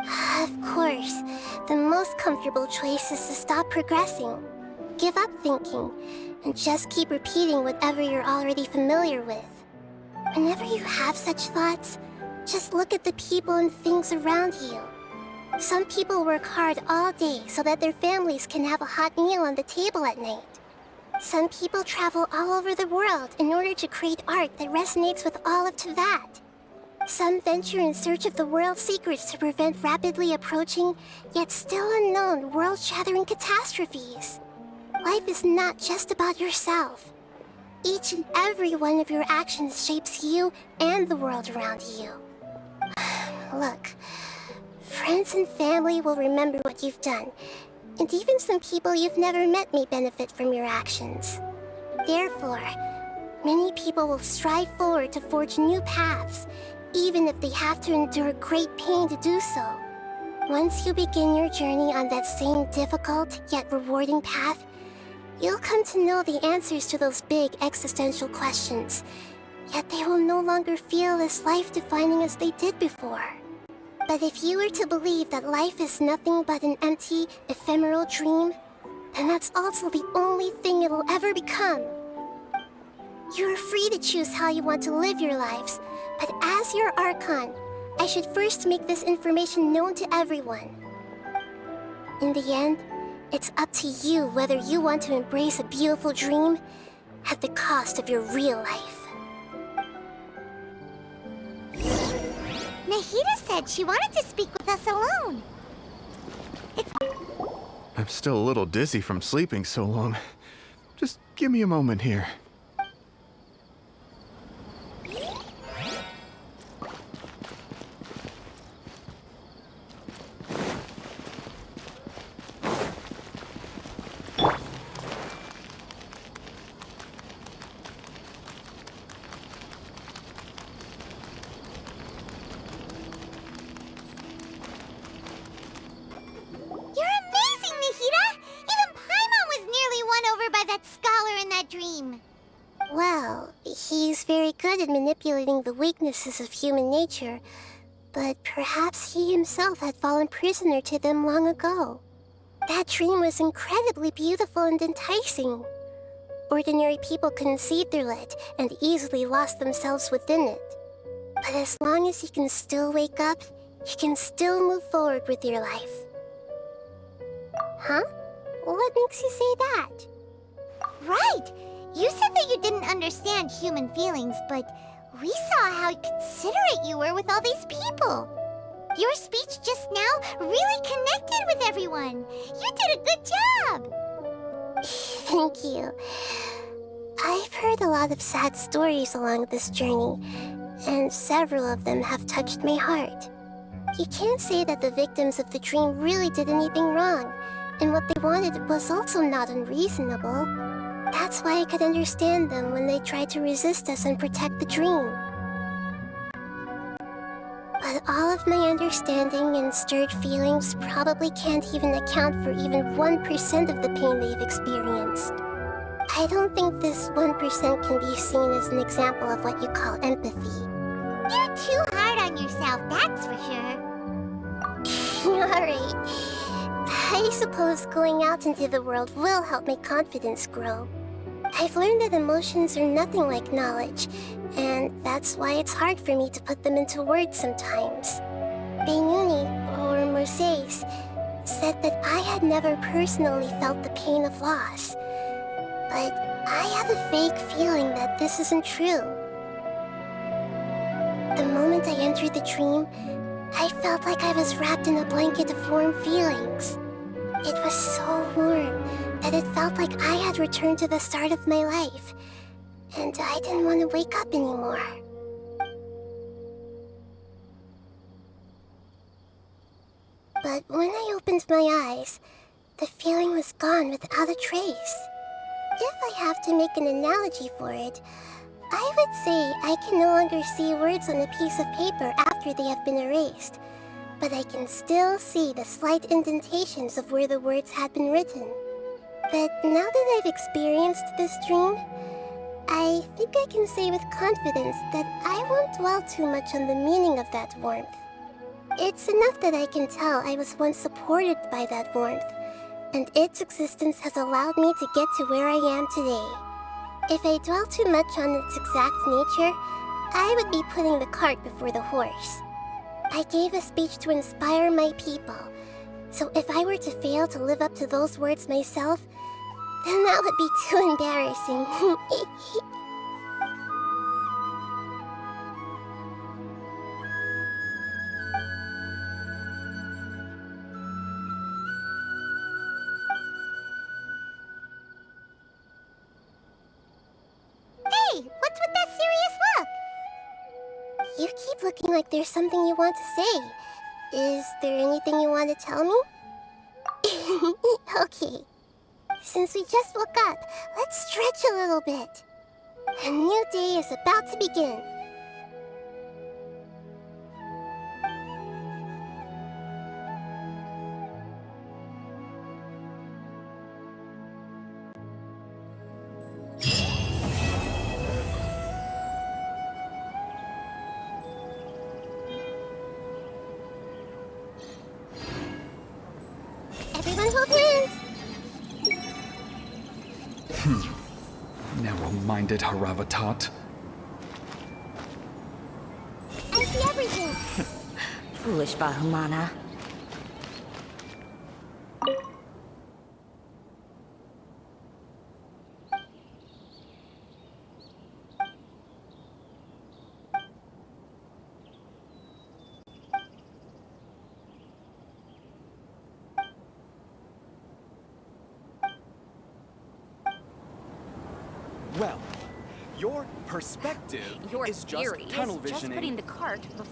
Of course, the most comfortable choice is to stop progressing. Give up thinking, and just keep repeating whatever you're already familiar with. Whenever you have such thoughts, just look at the people and things around you. Some people work hard all day so that their families can have a hot meal on the table at night. Some people travel all over the world in order to create art that resonates with all of Teyvat. Some venture in search of the world's secrets to prevent rapidly approaching, yet still unknown, world-shattering catastrophes. Life is not just about yourself. Each and every one of your actions shapes you and the world around you. Look, friends and family will remember what you've done, and even some people you've never met may benefit from your actions. Therefore, many people will strive forward to forge new paths, even if they have to endure great pain to do so. Once you begin your journey on that same difficult yet rewarding path, you'll come to know the answers to those big existential questions, yet they will no longer feel as life-defining as they did before. But if you were to believe that life is nothing but an empty, ephemeral dream, then that's also the only thing it will ever become. You are free to choose how you want to live your lives, but as your Archon, I should first make this information known to everyone. In the end, it's up to you whether you want to embrace a beautiful dream at the cost of your real life. Nahida said she wanted to speak with us alone. I'm still a little dizzy from sleeping so long. Just give me a moment here. Well, he's very good at manipulating the weaknesses of human nature, but perhaps he himself had fallen prisoner to them long ago. That dream was incredibly beautiful and enticing. Ordinary people conceived their lit and easily lost themselves within it. But as long as you can still wake up, you can still move forward with your life. Huh? What makes you say that? Right! You said that you didn't understand human feelings, but we saw how considerate you were with all these people. Your speech just now really connected with everyone. You did a good job! Thank you. I've heard a lot of sad stories along this journey, and several of them have touched my heart. You can't say that the victims of the dream really did anything wrong, and what they wanted was also not unreasonable. That's why I could understand them when they tried to resist us and protect the dream. But all of my understanding and stirred feelings probably can't even account for even 1% of the pain they've experienced. I don't think this 1% can be seen as an example of what you call empathy. You're too hard on yourself, that's for sure. Alright. I suppose going out into the world will help my confidence grow. I've learned that emotions are nothing like knowledge, and that's why it's hard for me to put them into words sometimes. Beinuni, or Mercedes, said that I had never personally felt the pain of loss. But I have a vague feeling that this isn't true. The moment I entered the dream, I felt like I was wrapped in a blanket of warm feelings. It was so warm that it felt like I had returned to the start of my life, and I didn't want to wake up anymore. But when I opened my eyes, the feeling was gone without a trace. If I have to make an analogy for it, I would say I can no longer see words on a piece of paper after they have been erased, but I can still see the slight indentations of where the words had been written. But now that I've experienced this dream, I think I can say with confidence that I won't dwell too much on the meaning of that warmth. It's enough that I can tell I was once supported by that warmth, and its existence has allowed me to get to where I am today. If I dwell too much on its exact nature, I would be putting the cart before the horse. I gave a speech to inspire my people, so if I were to fail to live up to those words myself, then that would be too embarrassing. Hey, what's with that serious look? You keep looking like there's something you want to say. Is there anything you want to tell me? Okay. Since we just woke up, let's stretch a little bit. A new day is about to begin. Everyone hold hands. Narrow-minded Haravatat. I see everything. Foolish Bahumana. Well, your perspective Your is theory just tunnel is just visioning. putting the cart before